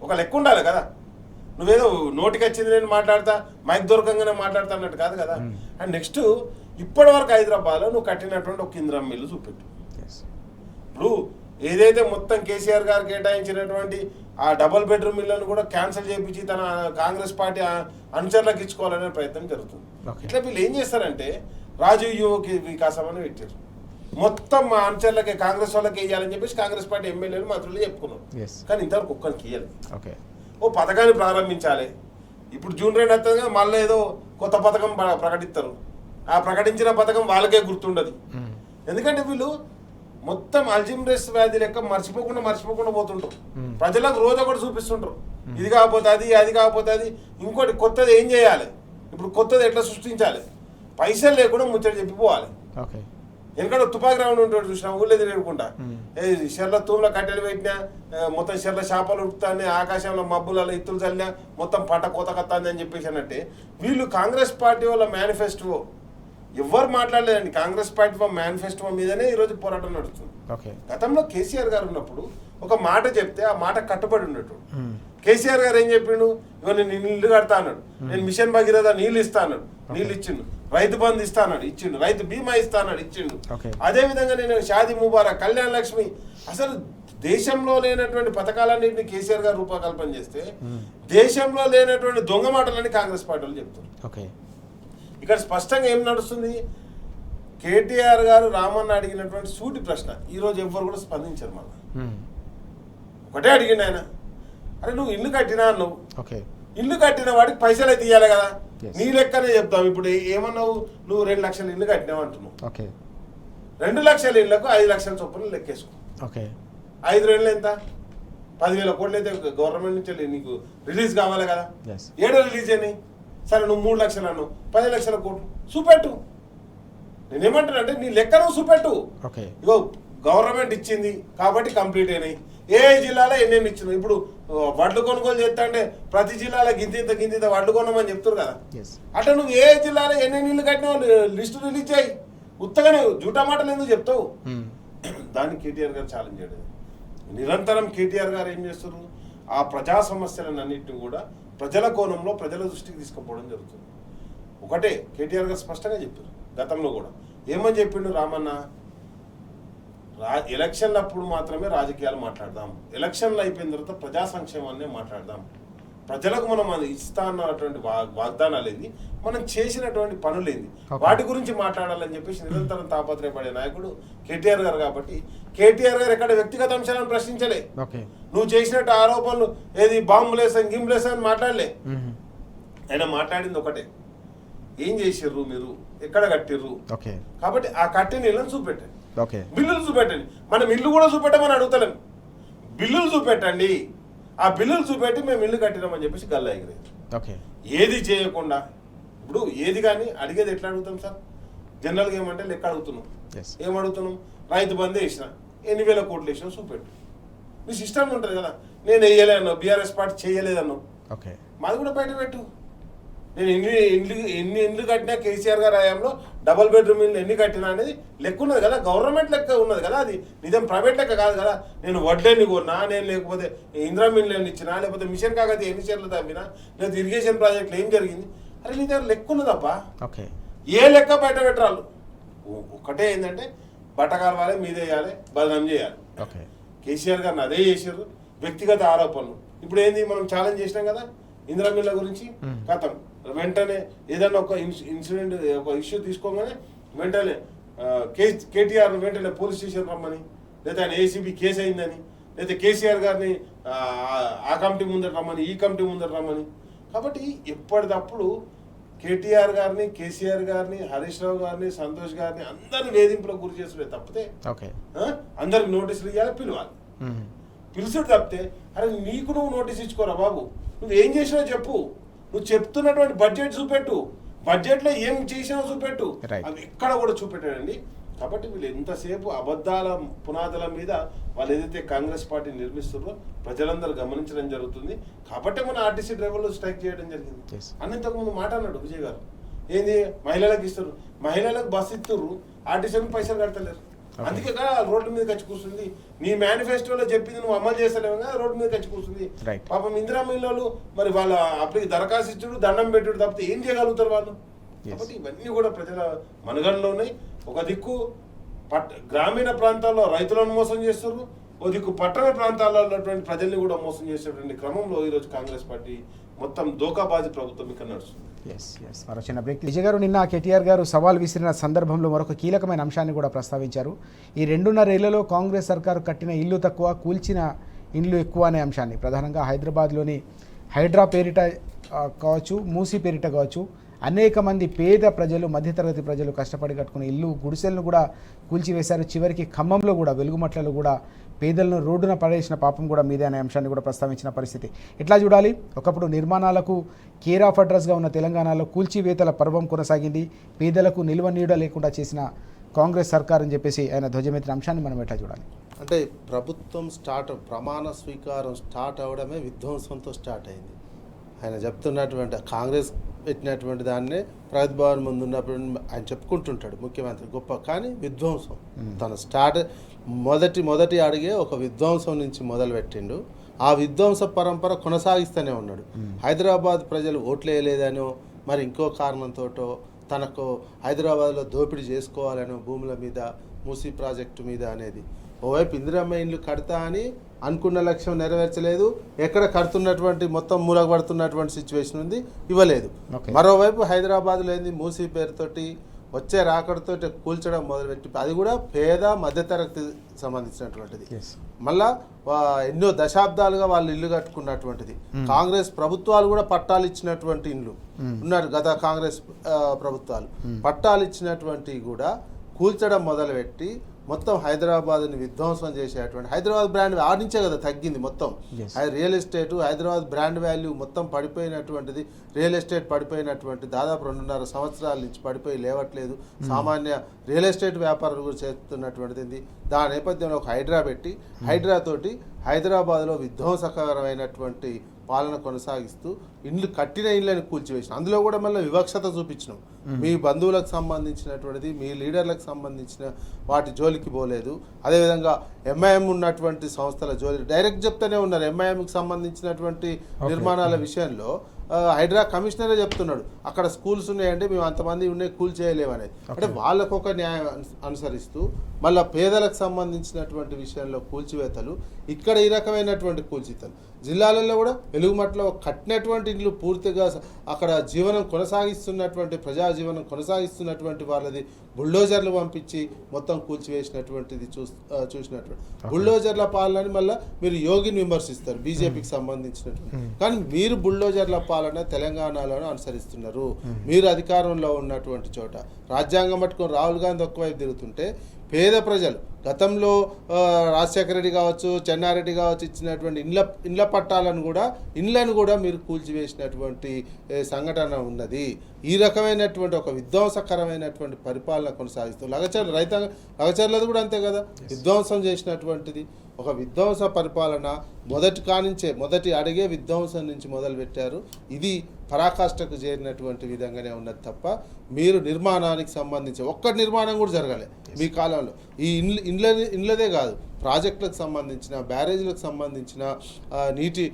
ఒక లెక్క ఉండాలి కదా. నువ్వేదో నోటికి వచ్చింది నేను మాట్లాడతా, మైక్ దొరకంగానే మాట్లాడతా అన్నట్టు కాదు కదా. అండ్ నెక్స్ట్ ఇప్పటి వరకు హైదరాబాద్లో నువ్వు కట్టినటువంటి ఒక ఇందిరమ్మ ఇల్లు చూపెట్టు. ఇప్పుడు ఏదైతే మొత్తం కేసీఆర్ గారు కేటాయించినటువంటి ఆ డబుల్ బెడ్రూమ్ ఇళ్లను కూడా క్యాన్సిల్ చేయించి తన కాంగ్రెస్ పార్టీ అనుచరులకు ఇచ్చుకోవాలనే ప్రయత్నం జరుగుతుంది. ఇట్లా వీళ్ళు ఏం చేస్తారంటే రాజీవ్ యువకి వికాసం అని పెట్టారు. మొత్తం మా అనుచరులకే, కాంగ్రెస్ వాళ్ళకి వేయాలని చెప్పేసి కాంగ్రెస్ పార్టీ ఎమ్మెల్యేలు మంత్రులు చెప్పుకున్నారు. కానీ ఇంతవరకు ఒక్కరికి ఇయ్యాలి. ఓ పథకాన్ని ప్రారంభించాలి. ఇప్పుడు జూన్ 2 వస్తుందిగా, మళ్ళీ ఏదో కొత్త పథకం ప్రకటిస్తారు. ఆ ప్రకటించిన పథకం వాళ్ళకే గుర్తుండదు. ఎందుకంటే వీళ్ళు మొత్తం అల్జిమరస్ వ్యాధి లెక్క మర్చిపోకుండా పోతుంటారు. ప్రజలకు రోజు ఒకటి చూపిస్తుంటారు, ఇది కాకపోతే అది కాకపోతే అది, ఇంకోటి కొత్తది ఏం చేయాలి, ఇప్పుడు కొత్తది ఎట్లా సృష్టించాలి, పైసలు లేకుండా ముచ్చట చెప్పిపోవాలి. ఎందుకంటే తుపాకి రౌండ్ ఉంటాడు చూసినా, ఊళ్ళో తిరగకుండా షెర్ల తూముల కట్టెలు పెట్టినా, మొత్తం షెర్ల చేపలు ఉడుకుతానే, ఆకాశంలో మబ్బులలో ఇత్తులు చల్లినా మొత్తం పంట కోత కత్తాంది అని చెప్పేసి అన్నట్టే వీళ్ళు కాంగ్రెస్ పార్టీ వాళ్ళ మేనిఫెస్టో ఎవరు మాట్లాడలేదండి. కాంగ్రెస్ పార్టీ మేనిఫెస్టో మీదనే ఈరోజు పోరాటం నడుస్తుంది. గతంలో కేసీఆర్ గారు ఉన్నప్పుడు ఒక మాట చెప్తే ఆ మాట కట్టుబడి ఉండేటోడు. కేసీఆర్ గారు ఏం చెప్పిండు, ఇగో నేను ఇల్లు కడతా అన్నాడు, నేను మిషన్ భగీరథ నీళ్ళు ఇస్తా అన్నాడు, నీళ్ళు ఇచ్చిండు, రైతు బంధు ఇస్తా అన్నాడు ఇచ్చిండు, రైతు బీమా ఇస్తా అన్నాడు ఇచ్చిండు. అదే విధంగా నేను షాదీ ముబారక్, కళ్యాణ లక్ష్మి, అసలు దేశంలో లేనటువంటి పథకాలన్నింటినీ కేసీఆర్ గారు రూపకల్పన చేస్తే దేశంలో లేనటువంటి దొంగ మాటలని కాంగ్రెస్ పార్టీలు చెప్తారు. ఇక్కడ స్పష్టంగా ఏం నడుస్తుంది, కేటీఆర్ గారు రామన్న అడిగినటువంటి సూటి ప్రశ్న ఈరోజు ఎవ్వరు కూడా స్పందించారు. మళ్ళీ ఒకటే అడిగిండు ఆయన, అరే నువ్వు ఇల్లు కట్టినా అన్నావు, ఇల్లు కట్టిన వాడికి పైసలు అయితే ఇవ్వాలి కదా, నీ లెక్కనే చెప్తావు. ఇప్పుడు ఏమన్నావు, నువ్వు 2 లక్షల ఇల్లు కట్టినావు అంటున్నావు, 2 లక్షల ఇళ్లకు 5 లక్షల చొప్పున లెక్కేసుకో. 5 2 ఎంత, 10,000 కోట్లు అయితే గవర్నమెంట్ నుంచి నీకు రిలీజ్ కావాలి కదా, ఏడో రిలీజ్ అని. సరే నువ్వు 3 లక్షలు అన్నావు, 10 లక్షల కోట్లు చూపెట్టు. నేనేమంటాను అంటే నీ లెక్క నువ్వు చూపెట్టు. ఇగో గవర్నమెంట్ ఇచ్చింది కాబట్టి కంప్లీట్ అయినాయి. ఏ జిల్లాలో ఎన్నెన్ని ఇచ్చినావు. ఇప్పుడు వడ్లు కొనుగోలు చేస్తా అంటే ప్రతి జిల్లాలో గింత వడ్లు కొనమని చెప్తారు కదా, అట్లా నువ్వు ఏ జిల్లాలో ఎన్నెన్ని ఇల్లు కట్టినావు లిస్టు రిలీజ్ చేయి. ఉత్తగానే జూటా మాటలు ఎందుకు చెప్తావు. దాన్ని కేటీఆర్ గారు ఛాలెంజ్ చేయడం. నిరంతరం కేటీఆర్ గారు ఏం చేస్తారు, ఆ ప్రజా సమస్యలను అన్నింటినీ కూడా ప్రజల కోణంలో ప్రజల దృష్టికి తీసుకుపోవడం జరుగుతుంది. ఒకటే కేటీఆర్ గారు స్పష్టంగా చెప్పారు గతంలో కూడా. ఏమని చెప్పిండు రామన్న, ఎలక్షన్లు అప్పుడు మాత్రమే రాజకీయాలు మాట్లాడదాం, ఎలక్షన్లు అయిపోయిన తర్వాత ప్రజా సంక్షేమాన్నే మాట్లాడదాం, ప్రజలకు మనం ఇస్తా అన్నటువంటి వాగ్దానాలు ఏంది, మనం చేసినటువంటి పనులు ఏంది, వాటి గురించి మాట్లాడాలని చెప్పేసి నిరంతరం తాపత్రయపడే నాయకుడు కేటీఆర్ గారు. కాబట్టి కేటీఆర్ గారు ఎక్కడ వ్యక్తిగత అంశాలను ప్రశ్నించలే, నువ్వు చేసినట్టు ఆరోపణలు ఏది బాంబులేసని గింబులేసని మాట్లాడలే. ఆయన మాట్లాడింది ఒకటే, ఏం చేసిర్రు మీరు, ఎక్కడ కట్టిర్రు, కాబట్టి ఆ కట్టిన ఇళ్ళని చూపెట్టండి, బిల్లులు చూపెట్టండి. మనం ఇల్లు కూడా చూపెట్టమని అడుగుతలేం, బిల్లులు చూపెట్టండి, ఆ బిల్లులు చూపెట్టి మేము ఇల్లు కట్టినామని చెప్పేసి గల్లా ఎగిరేది. ఏది చేయకుండా ఇప్పుడు ఏది కానీ అడిగేది ఎట్లా అడుగుతాం సార్, జనరల్గా ఏమంటే లెక్క అడుగుతున్నాం. ఏమడుగుతున్నాం, రైతు బంధు వేసిన 8,000 కోట్లు వేసినా చూపెట్టు. మీ సిస్టమ్ ఉంటుంది కదా, నేను వేయలేదన్నావు, బీఆర్ఎస్ పార్టీ చేయలేదన్నావు, మాది కూడా బయట పెట్టు. నేను ఎన్ని ఇండ్లు కట్టినా కేసీఆర్ గారి హయాంలో డబుల్ బెడ్రూమ్ ఇల్లు ఎన్ని కట్టినా అనేది లెక్క ఉన్నది కదా, గవర్నమెంట్ లెక్క ఉన్నది కదా, అది నిజం ప్రైవేట్ లెక్క కాదు కదా. నేను వడ్లెన్ని కొన్నా, నేను లేకపోతే ఇందిరా మిల్లు ఎన్ని ఇచ్చినా, లేకపోతే మిషన్ కాకతి ఎన్ని చీరలు తమ్మినా, లేకపోతే ఇరిగేషన్ ప్రాజెక్టులు ఏం జరిగింది, అరే నీ దగ్గర లెక్క ఉన్నదప్పా. ఏ లెక్క బయట పెట్టరాలు. ఒకటే ఏంటంటే బట్టకాలవాలి, మీదే వేయాలి, బదనాం చేయాలి. కేసీఆర్ గారిని అదే చేసారు, వ్యక్తిగత ఆరోపణలు. ఇప్పుడు ఏంది, మనం ఛాలెంజ్ చేసినాం కదా ఇందిరా మిల్ల గురించి, కథం వెంటనే ఏదన్నా ఒక ఇన్సిడెంట్ ఒక ఇష్యూ తీసుకోగానే వెంటనే కేటీఆర్ వెంటనే పోలీస్ స్టేషన్ రమ్మని, లేదా ఆయన ఏసీబీ కేసు అయిందని, లేదా కేసీఆర్ గారిని ఆ కమిటీ ముందర రమ్మని, ఈ కమిటీ ముందర రమ్మని. కాబట్టి ఎప్పటికప్పుడు కేటీఆర్ గారిని, కేసీఆర్ గారిని, హరీష్ రావు గారిని, సంతోష్ గారిని అందరిని వేధింపులకు గురి చేసుడే తప్పితే అందరికి నోటీసులు ఇవ్వాలి, పిలవాలి. పిలుచుడు తప్పితే అరే నీకు నువ్వు నోటీస్ ఇచ్చుకోరా బాబు, నువ్వేం చేసినావు చెప్పు, నువ్వు చెప్తున్నటువంటి బడ్జెట్ చూపెట్టు, బడ్జెట్లో ఏం చేసినావు చూపెట్టు, అవి ఎక్కడ కూడా చూపెట్టాడండి. కాబట్టి వీళ్ళు ఎంతసేపు అబద్ధాల పునాదుల మీద వాళ్ళు ఏదైతే కాంగ్రెస్ పార్టీ నిర్మిస్తున్నారో ప్రజలందరూ గమనించడం జరుగుతుంది. కాబట్టి మన ఆర్టీసీ డ్రైవర్లు స్ట్రైక్ చేయడం జరిగింది. ఇంతకుముందు మాట అన్నాడు విజయ్ గారు, ఏంది మహిళలకు ఇస్తారు, మహిళలకు బస్సు ఇస్తుర్రు, ఆర్టీసీలకు పైసలు కడతలేరు, అందుకే రోడ్డు మీద కచ్చి కూర్చుంది. నీ మేనిఫెస్టోలో చెప్పింది నువ్వు అమలు చేస్తలేవు కదా, రోడ్డు మీద కచ్చి కూర్చుంది. పాపం ఇందిరా మిల్లు మరి వాళ్ళ అప్పటికి దరఖాస్తు ఇచ్చుడు, దండం పెట్టుడు తప్పితే ఏం చేయగలుగుతారు వాళ్ళు. కాబట్టి ఇవన్నీ కూడా ప్రజల మనుగడలో ఉన్నాయి. ఒక దిక్కు గ్రామీణ ప్రాంతాల్లో రైతులను మోసం చేస్తారు, ఓ దిక్కు పట్టణ ప్రాంతాల్లో ఉన్నటువంటి ప్రజల్ని కూడా మోసం చేసేటువంటి క్రమంలో ఈరోజు కాంగ్రెస్ పార్టీ మొత్తం దోకాబాజీ ప్రభుత్వం ఇక్కడ నడుస్తుంది. మరో చిన్న బ్రేక్. విజయ్ గారు, నిన్న కేటీఆర్ గారు సవాల్ విసిరిన సందర్భంలో మరొక కీలకమైన అంశాన్ని కూడా ప్రస్తావించారు. ఈ 2.5 ఏళ్లలో కాంగ్రెస్ సర్కారు కట్టిన ఇల్లు తక్కువ, కూల్చిన ఇండ్లు ఎక్కువ అనే అంశాన్ని, ప్రధానంగా హైదరాబాద్లోని హైడ్రా పేరిట కావచ్చు, మూసీ పేరిట కావచ్చు, అనేక మంది పేద ప్రజలు, మధ్యతరగతి ప్రజలు కష్టపడి కట్టుకున్న ఇల్లు గుడిసెలను కూడా కూల్చివేశారు. చివరికి ఖమ్మంలో కూడా, వెలుగుమట్లలో కూడా పేదలను రోడ్డున పడేసిన పాపం కూడా మీదే అనే అంశాన్ని కూడా ప్రస్తావించిన పరిస్థితి. ఎట్లా చూడాలి? ఒకప్పుడు నిర్మాణాలకు కేర్ ఆఫ్ అడ్రస్గా ఉన్న తెలంగాణలో కూల్చివేతల పర్వం కొనసాగింది. పేదలకు నిల్వ నీడ లేకుండా చేసిన కాంగ్రెస్ సర్కార్ అని చెప్పేసి ఆయన ధ్వజమెత్తిన అంశాన్ని మనం ఎట్లా చూడాలి? అంటే ప్రభుత్వం ప్రమాణ స్వీకారం స్టార్ట్ అవడమే విధ్వంసంతో స్టార్ట్ అయింది. ఆయన చెప్తున్నటువంటి కాంగ్రెస్ పెట్టినటువంటి దాన్నే ప్రగతి భవన్ ముందు ఉన్నప్పుడు ఆయన చెప్పుకుంటుంటాడు ముఖ్యమంత్రి గొప్ప, కానీ విధ్వంసం తన మొదటి అడిగే ఒక విధ్వంసం నుంచి మొదలు పెట్టిండు. ఆ విధ్వంస పరంపర కొనసాగిస్తూనే ఉన్నాడు. హైదరాబాద్ ప్రజలు ఓట్లు వేయలేదనో మరి ఇంకో కారణంతోటో తనకు హైదరాబాద్లో దోపిడీ చేసుకోవాలనో భూముల మీద మూసీ ప్రాజెక్టు మీద అనేది ఓవైపు ఇందిరమ్మ ఇండ్లు కడతా అని అనుకున్న లక్ష్యం నెరవేర్చలేదు, ఎక్కడ కడుతున్నటువంటి మొత్తం మూలగబడుతున్నటువంటి సిచ్యువేషన్ ఉంది, ఇవ్వలేదు. మరోవైపు హైదరాబాద్లో ఏంది మూసీ పేరుతోటి వచ్చే రాకడతో కూల్చడం మొదలుపెట్టి అది కూడా పేద మధ్యతరగతి సంబంధించినటువంటిది. మళ్ళా ఎన్నో దశాబ్దాలుగా వాళ్ళు ఇల్లు కట్టుకున్నటువంటిది. కాంగ్రెస్ ప్రభుత్వాలు కూడా పట్టాలు ఇచ్చినటువంటి ఇండ్లు ఉన్నారు. గత కాంగ్రెస్ ప్రభుత్వాలు పట్టాలు ఇచ్చినటువంటి కూడా కూల్చడం మొదలుపెట్టి మొత్తం హైదరాబాద్ని విధ్వంసం చేసేటువంటి హైదరాబాద్ బ్రాండ్ ఆడించే కదా తగ్గింది మొత్తం. Real estate Hyderabad brand value మొత్తం పడిపోయినటువంటిది. రియల్ ఎస్టేట్ పడిపోయినటువంటి దాదాపు 2.5 సంవత్సరాల నుంచి పడిపోయి లేవట్లేదు. సామాన్య రియల్ ఎస్టేట్ వ్యాపారులు కూడా చేస్తున్నటువంటిది. దాని నేపథ్యంలో ఒక హైడ్రా పెట్టి హైడ్రాతోటి హైదరాబాద్లో విధ్వంసకరమైనటువంటి పాలన కొనసాగిస్తూ ఇండ్లు కట్టిన ఇండ్లను కూల్చివేసిన, అందులో కూడా మళ్ళీ వివక్షత చూపించినాం. మీ బంధువులకు సంబంధించినటువంటిది మీ లీడర్లకు సంబంధించిన వాటి జోలికి పోలేదు. అదేవిధంగా ఎంఐఎం ఉన్నటువంటి సంస్థల జోలి డైరెక్ట్ చెప్తూనే ఉన్నారు. ఎంఐఎంకి సంబంధించినటువంటి నిర్మాణాల విషయంలో హైడ్రా కమిషనరే చెప్తున్నాడు, అక్కడ స్కూల్స్ ఉన్నాయండి, మేము అంతమంది ఉన్నాయి, కూల్ చేయలేమనేది. అంటే వాళ్ళకు ఒక న్యాయం అనుసరిస్తూ మళ్ళీ పేదలకు సంబంధించినటువంటి విషయంలో కూల్చివేతలు, ఇక్కడ ఈ రకమైనటువంటి కూల్చితలు. జిల్లాలలో కూడా వెలుగుమట్లో కట్టినటువంటి ఇల్లు పూర్తిగా అక్కడ జీవనం కొనసాగిస్తున్నటువంటి ప్రజా జీవనం కొనసాగిస్తున్నటువంటి వాళ్ళది బుల్డోజర్లు పంపించి మొత్తం కూల్చివేసినటువంటిది చూసినటువంటి బుల్డోజర్ల పాలనని మళ్ళీ మీరు యోగిని విమర్శిస్తారు బీజేపీకి సంబంధించినటువంటి. కానీ మీరు బుల్డోజర్ల పాలన తెలంగాణలోనే అనుసరిస్తున్నారు. మీరు అధికారంలో ఉన్నటువంటి చోట రాజ్యాంగం పట్టుకొని రాహుల్ గాంధీ ఒక్కవైపు తిరుగుతుంటే పేద ప్రజలు గతంలో రాజశేఖర రెడ్డి కావచ్చు చెన్నారెడ్డి కావచ్చు ఇచ్చినటువంటి ఇండ్ల పట్టాలను కూడా ఇండ్లను కూడా మీరు కూల్చివేసినటువంటి సంఘటన ఉన్నది. ఈ రకమైనటువంటి ఒక విధ్వంసకరమైనటువంటి పరిపాలన కొనసాగిస్తూ లగచర్లది కూడా అంతే కదా, విధ్వంసం చేసినటువంటిది. ఒక విధ్వంస పరిపాలన మొదటి అడిగే విధ్వంసం నుంచి మొదలుపెట్టారు. ఇది పరాకాష్ఠకు చేరినటువంటి విధంగానే ఉన్నది తప్ప మీరు నిర్మాణానికి సంబంధించి ఒక్క నిర్మాణం కూడా జరగాలి మీ కాలంలో. ఈ ఇండ్లదే కాదు, ప్రాజెక్టులకు సంబంధించిన బ్యారేజ్లకు సంబంధించిన నీటి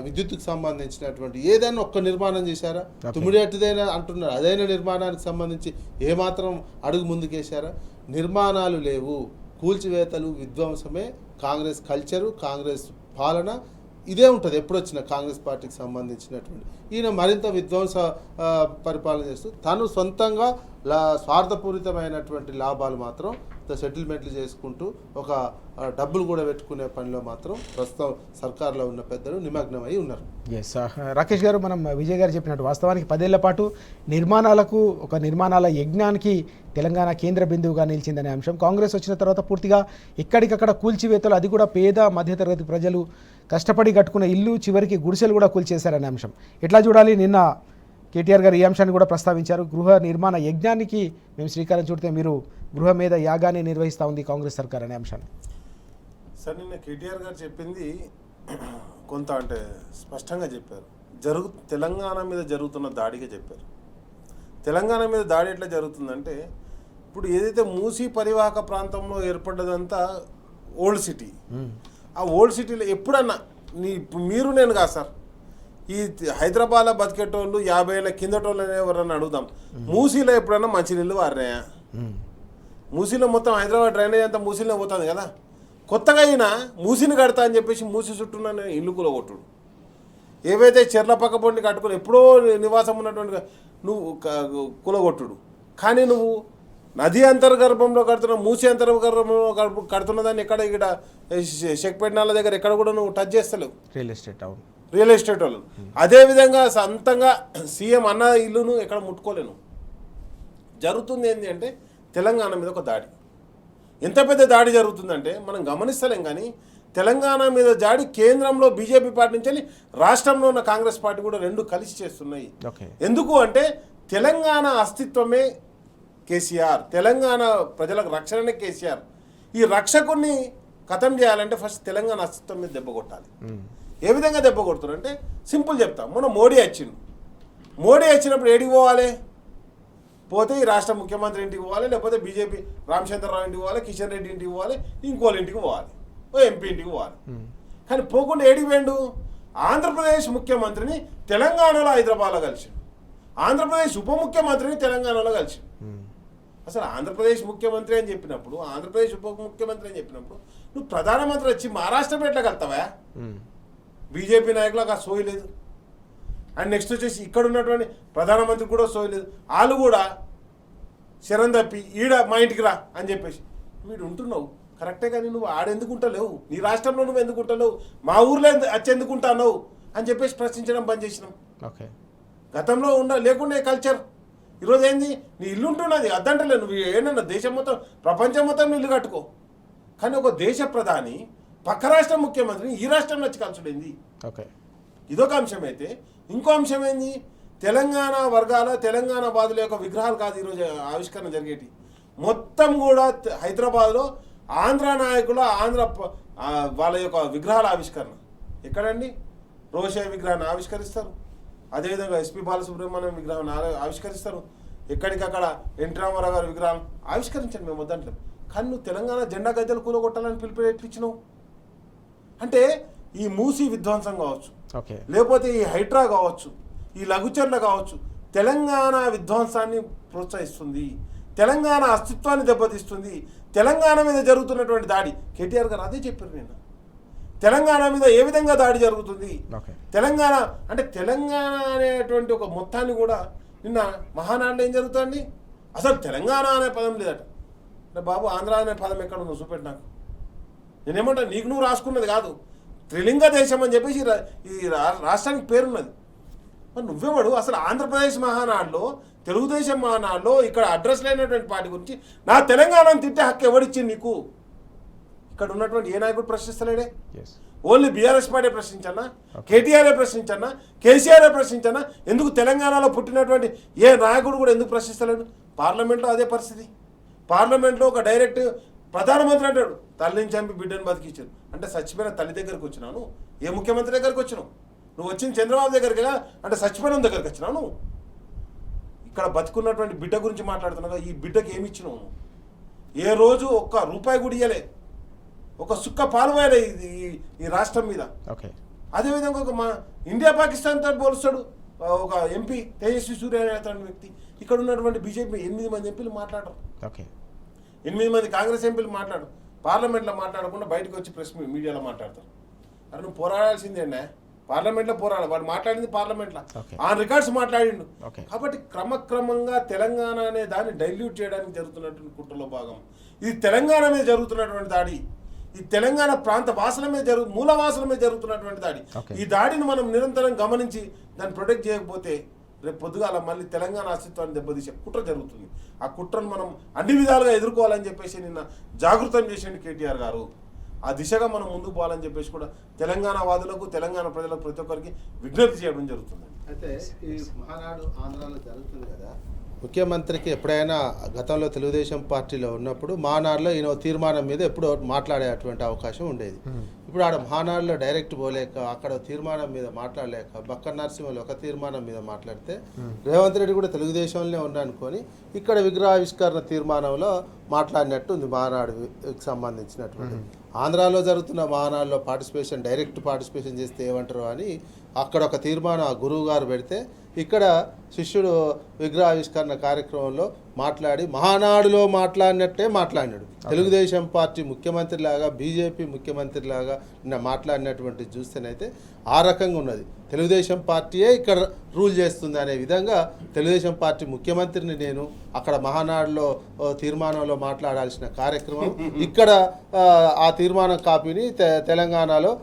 విద్యుత్తుకు సంబంధించినటువంటి ఏదైనా ఒక్క నిర్మాణం చేశారా? తుమ్మిడేటిదైనా అంటున్నారు, అదైనా నిర్మాణానికి సంబంధించి ఏమాత్రం అడుగు ముందుకేశారా? నిర్మాణాలు లేవు, కూల్చివేతలు, విధ్వంసమే కాంగ్రెస్ కల్చరు, కాంగ్రెస్ పాలన ఇదే ఉంటుంది ఎప్పుడొచ్చినా కాంగ్రెస్ పార్టీకి సంబంధించినటువంటి. ఈయన మరింత విధ్వంస పరిపాలన చేస్తూ తను సొంతంగా స్వార్థపూరితమైనటువంటి లాభాలు మాత్రం సెటిల్మెంట్లు చేసుకుంటూ ఒక డబ్బులు కూడా పెట్టుకునే పనిలో మాత్రం ప్రస్తుతం సర్కార్లో ఉన్న పెద్దలు నిమగ్నమై ఉన్నారు. ఎస్ రాకేష్ గారు, మనం విజయ్ గారు చెప్పినట్టు వాస్తవానికి 10 ఏళ్ల పాటు నిర్మాణాలకు ఒక నిర్మాణాల యజ్ఞానికి తెలంగాణ కేంద్ర బిందువుగా నిలిచిందనే అంశం కాంగ్రెస్ వచ్చిన తర్వాత పూర్తిగా ఎక్కడికక్కడ కూల్చివేతలు, అది కూడా పేద మధ్యతరగతి ప్రజలు కష్టపడి కట్టుకున్న ఇల్లు చివరికి గుడిసెలు కూడా కూల్చేశారనే అంశం ఎట్లా చూడాలి? నిన్న కేటీఆర్ గారు ఈ అంశాన్ని కూడా ప్రస్తావించారు. గృహ నిర్మాణ యజ్ఞానికి మేము శ్రీకారం చుడితే మీరు గృహ మీద యాగాన్ని నిర్వహిస్తూ ఉంది కాంగ్రెస్ సర్కార్ అనే అంశాన్ని. సార్, నిన్న కేటీఆర్ గారు చెప్పింది కొంత అంటే స్పష్టంగా చెప్పారు. తెలంగాణ మీద జరుగుతున్న దాడిగా చెప్పారు. తెలంగాణ మీద దాడి ఎట్లా జరుగుతుందంటే, ఇప్పుడు ఏదైతే మూసీ పరివాహక ప్రాంతంలో ఏర్పడ్డదంతా ఓల్డ్ సిటీ. ఆ ఓల్డ్ సిటీలో ఎప్పుడన్నా మీరు నేను కాదు సార్, ఈ హైదరాబాద్లో బతికేటోళ్ళు 50 ఏళ్ళ కిందటోళ్ళని ఎవరన్నా అడుగుదాం, మూసీలో ఎప్పుడన్నా మంచినీళ్ళు వారినాయా? మూసీలో మొత్తం హైదరాబాద్ డ్రైనేజ్ అంతా మూసీలో పోతుంది కదా. కొత్తగా అయినా మూసీని కడతా అని చెప్పేసి మూసీ చుట్టూ ఇల్లు కూలగొట్టుడు, ఏవైతే చెర్ల పక్క పొండి కట్టుకుని ఎప్పుడో నివాసం ఉన్నటువంటి నువ్వు కూలగొట్టుడు. కానీ నువ్వు నది అంతర్గర్భంలో కడుతున్న మూసీ అంతర్గర్భంలో కడుతున్న దాన్ని ఎక్కడ ఇక్కడ షేక్పేట దగ్గర ఎక్కడ కూడా నువ్వు టచ్ చేస్తలేవు రియల్ ఎస్టేట్ వాళ్ళు. అదేవిధంగా సొంతంగా సీఎం అన్న ఇల్లును ఎక్కడ ముట్టుకోలేను. జరుగుతుంది ఏంటి అంటే తెలంగాణ మీద ఒక దాడి. ఎంత పెద్ద దాడి జరుగుతుందంటే మనం గమనిస్తలేం. కానీ తెలంగాణ మీద దాడి కేంద్రంలో బీజేపీ పార్టీ నుంచి రాష్ట్రంలో ఉన్న కాంగ్రెస్ పార్టీ కూడా రెండు కలిసి చేస్తున్నాయి. ఎందుకు అంటే తెలంగాణ అస్తిత్వమే కేసీఆర్, తెలంగాణ ప్రజలకు రక్షణనే కేసీఆర్. ఈ రక్షకుని ఖతం చేయాలంటే ఫస్ట్ తెలంగాణ అస్తిత్వం మీద దెబ్బ కొట్టాలి. ఏ విధంగా దెబ్బ కొడుతున్నారు అంటే సింపుల్ చెప్తాం. మొన్న మోడీ వచ్చినప్పుడు ఏడికి పోవాలి? పోతే ఈ రాష్ట్ర ముఖ్యమంత్రి ఇంటికి పోవాలి, లేకపోతే బీజేపీ రామచంద్రరావు ఇంటికి పోవాలి, కిషన్ రెడ్డి ఇంటికి పోవాలి, ఇంకోళ్ళ ఇంటికి పోవాలి, ఓ ఎంపీ ఇంటికి పోవాలి. కానీ పోకుండా ఏడికి పోయిండు? ఆంధ్రప్రదేశ్ ముఖ్యమంత్రిని తెలంగాణలో హైదరాబాద్లో కలిసిండు, ఆంధ్రప్రదేశ్ ఉప ముఖ్యమంత్రిని తెలంగాణలో కలిసిండు. అసలు ఆంధ్రప్రదేశ్ ముఖ్యమంత్రి అని చెప్పినప్పుడు, ఆంధ్రప్రదేశ్ ఉప ముఖ్యమంత్రి అని చెప్పినప్పుడు నువ్వు ప్రధానమంత్రి వచ్చి మహారాష్ట్ర ఎట్లా కలుతావా? బీజేపీ నాయకులకు ఆ సోయి లేదు. అండ్ నెక్స్ట్ వచ్చేసి ఇక్కడ ఉన్నటువంటి ప్రధానమంత్రి కూడా సోయి లేదు. వాళ్ళు కూడా శరణ్ తప్పి ఈడ మా ఇంటికి రా అని చెప్పేసి వీడు ఉంటున్నావు కరెక్టే, కానీ నువ్వు ఆడెందుకు ఉంటలేవు? నీ రాష్ట్రంలో నువ్వు ఎందుకు ఉంటలేవు? మా ఊర్లో వచ్చేందుకు ఉంటావు అని చెప్పేసి ప్రశ్నించడం బంద్ చేసినాం. ఓకే, గతంలో లేకుండా కల్చర్ ఈరోజు ఏంది? నీ ఇల్లు ఉంటున్నది అద్దంటలే, నువ్వు ఏంటన్నా దేశం మొత్తం ప్రపంచం మొత్తం ఇల్లు కట్టుకో, కానీ ఒక దేశ ప్రధాని పక్క రాష్ట్ర ముఖ్యమంత్రిని ఈ రాష్ట్రంలో వచ్చి కలుసుడైంది. ఓకే, ఇదొక అంశం అయితే, ఇంకో అంశం ఏంది? తెలంగాణ వర్గాల తెలంగాణ బాధల యొక్క విగ్రహాలు కాదు ఈరోజు ఆవిష్కరణ జరిగేటి, మొత్తం కూడా హైదరాబాద్లో ఆంధ్ర నాయకుల వాళ్ళ యొక్క విగ్రహాల ఆవిష్కరణ. ఎక్కడండి? రోషయ్య విగ్రహాన్ని ఆవిష్కరిస్తారు, అదేవిధంగా ఎస్పి బాలసుబ్రహ్మణ్యం విగ్రహాన్ని ఆవిష్కరిస్తారు, ఎక్కడికక్కడ ఎన్టీ రామారావు గారి విగ్రహాలు ఆవిష్కరించండి, మేము వద్దంటాం. కానీ నువ్వు తెలంగాణ జెండా గద్దెలు కూలగొట్టాలని పిలిపిచ్చినావు అంటే ఈ మూసీ విధ్వంసం కావచ్చు, లేకపోతే ఈ హైడ్రా కావచ్చు, ఈ లఘుచర్ల కావచ్చు, తెలంగాణ విధ్వంసాన్ని ప్రోత్సహిస్తుంది, తెలంగాణ అస్తిత్వాన్ని దెబ్బతీస్తుంది. తెలంగాణ మీద జరుగుతున్నటువంటి దాడి కేటీఆర్ గారు అదే చెప్పారు. నేను తెలంగాణ మీద ఏ విధంగా దాడి జరుగుతుంది, తెలంగాణ అంటే తెలంగాణ అనేటువంటి ఒక మొత్తాన్ని కూడా నిన్న మహానాడులో ఏం జరుగుతుంది? అసలు తెలంగాణ అనే పదం లేదట. అంటే బాబు ఆంధ్ర అనే పదం ఎక్కడ ఉందో చూపెట్టి నాకు. నేనేమంటా, నీకు నువ్వు రాసుకున్నది కాదు, త్రిలింగ దేశం అని చెప్పేసి ఈ రాష్ట్రానికి పేరున్నది. మరి నువ్వెవడు? అసలు ఆంధ్రప్రదేశ్ మహానాడులో, తెలుగుదేశం మహానాడులో ఇక్కడ అడ్రస్ లేనటువంటి పార్టీ గురించి నా తెలంగాణను తిట్టే హక్కు ఎవడిచ్చింది నీకు? ఇక్కడ ఉన్నటువంటి ఏ నాయకుడు ప్రశ్నిస్తలేడే? ఓన్లీ బీఆర్ఎస్ పార్టీ ప్రశ్నించన్నా, కేటీఆర్ఏ ప్రశ్నించన్నా, కేసీఆర్ఏ ప్రశ్నించన్నా, ఎందుకు తెలంగాణలో పుట్టినటువంటి ఏ నాయకుడు కూడా ఎందుకు ప్రశ్నిస్తలేడు? పార్లమెంట్లో అదే పరిస్థితి. పార్లమెంట్లో ఒక డైరెక్ట్ ప్రధానమంత్రి అంటాడు, తల్లిని చంపి బిడ్డను బతికించాడు అంటే చచ్చిపోయిన తల్లి దగ్గరికి వచ్చినాను, ఏ ముఖ్యమంత్రి దగ్గరికి వచ్చినావు? నువ్వు వచ్చింది చంద్రబాబు దగ్గరికి కదా అంటే చచ్చిపోయిన దగ్గరికి వచ్చినావు. నువ్వు ఇక్కడ బతుకున్నటువంటి బిడ్డ గురించి మాట్లాడుతున్నావు. ఈ బిడ్డకి ఏమి ఇచ్చినావు? ఏ రోజు ఒక్క రూపాయి కూడా ఇయ్యలే, ఒక సుక్క పాలు పోయలే ఈ రాష్ట్రం మీద. అదేవిధంగా ఒక మా ఇండియా పాకిస్తాన్తో పోలుస్తాడు ఒక ఎంపీ తేజస్వి సూర్య అనే వ్యక్తి. ఇక్కడ ఉన్నటువంటి బీజేపీ 8 మంది ఎంపీలు మాట్లాడరు, 8 మంది కాంగ్రెస్ ఎంపీలు మాట్లాడు, పార్లమెంట్లో మాట్లాడకుండా బయటకు వచ్చి ప్రెస్ మీడియాలో మాట్లాడతారు. అరే నువ్వు పోరాడాల్సిందేనా? పార్లమెంట్లో పోరాడాలి. వాడు మాట్లాడింది పార్లమెంట్లో, ఆన్ రికార్డ్స్ మాట్లాడిండు. కాబట్టి క్రమక్రమంగా తెలంగాణ అనే దాన్ని డైల్యూట్ చేయడానికి జరుగుతున్నటువంటి కుట్రలో భాగం ఇది. తెలంగాణ మీద జరుగుతున్నటువంటి దాడి, ఈ తెలంగాణ ప్రాంత వాసుల మీద మూలవాసుల మీద జరుగుతున్నటువంటి దాడి. ఈ దాడిని మనం నిరంతరం గమనించి దాన్ని ప్రొటెక్ట్ చేయకపోతే రేపు పొద్దుగాల మళ్ళీ తెలంగాణ అస్తిత్వాన్ని దెబ్బతీసే కుట్ర జరుగుతుంది. ఆ కుట్రను మనం అన్ని విధాలుగా ఎదుర్కోవాలని చెప్పేసి నిన్న జాగృతం చేసిండు కేటీఆర్ గారు. ఆ దిశగా మనం ముందుకు పోవాలని చెప్పేసి కూడా తెలంగాణ వాదులకు, తెలంగాణ ప్రజలకు ప్రతి ఒక్కరికి విజ్ఞప్తి చేయడం జరుగుతుంది. అయితే ఈ మహానాడు ఆంధ్రాలో జరుగుతుంది కదా, ముఖ్యమంత్రికి ఎప్పుడైనా గతంలో తెలుగుదేశం పార్టీలో ఉన్నప్పుడు మహానాడులో ఈయన తీర్మానం మీద ఎప్పుడో మాట్లాడేటువంటి అవకాశం ఉండేది. ఇప్పుడు ఆడ మహానాడులో డైరెక్ట్ పోలేక, అక్కడ తీర్మానం మీద మాట్లాడలేక, బక్క నరసింహలు ఒక తీర్మానం మీద మాట్లాడితే రేవంత్ రెడ్డి కూడా తెలుగుదేశంలోనే ఉన్నానుకొని ఇక్కడ విగ్రహావిష్కరణ తీర్మానంలో మాట్లాడినట్టు ఉంది మహానాడుకి సంబంధించినటువంటి. ఆంధ్రాలో జరుగుతున్న మహానాడులో డైరెక్ట్ పార్టిసిపేషన్ చేస్తే ఏమంటారు అని అక్కడ ఒక తీర్మానం ఆ గురువు గారు పెడితే, ఇక్కడ శిష్యుడు విగ్రహావిష్కరణ కార్యక్రమంలో మాట్లాడి మహానాడులో మాట్లాడినట్టే మాట్లాడినాడు. తెలుగుదేశం పార్టీ ముఖ్యమంత్రిలాగా, బీజేపీ ముఖ్యమంత్రిలాగా నిన్న మాట్లాడినటువంటి చూస్తేనైతే ఆ రకంగా ఉన్నది. తెలుగుదేశం పార్టీయే ఇక్కడ రూల్ చేస్తుంది అనే విధంగా తెలుగుదేశం పార్టీ ముఖ్యమంత్రిని నేను అక్కడ మహానాడులో తీర్మానంలో మాట్లాడాల్సిన కార్యక్రమం ఇక్కడ ఆ తీర్మానం కాపీని తెలంగాణలో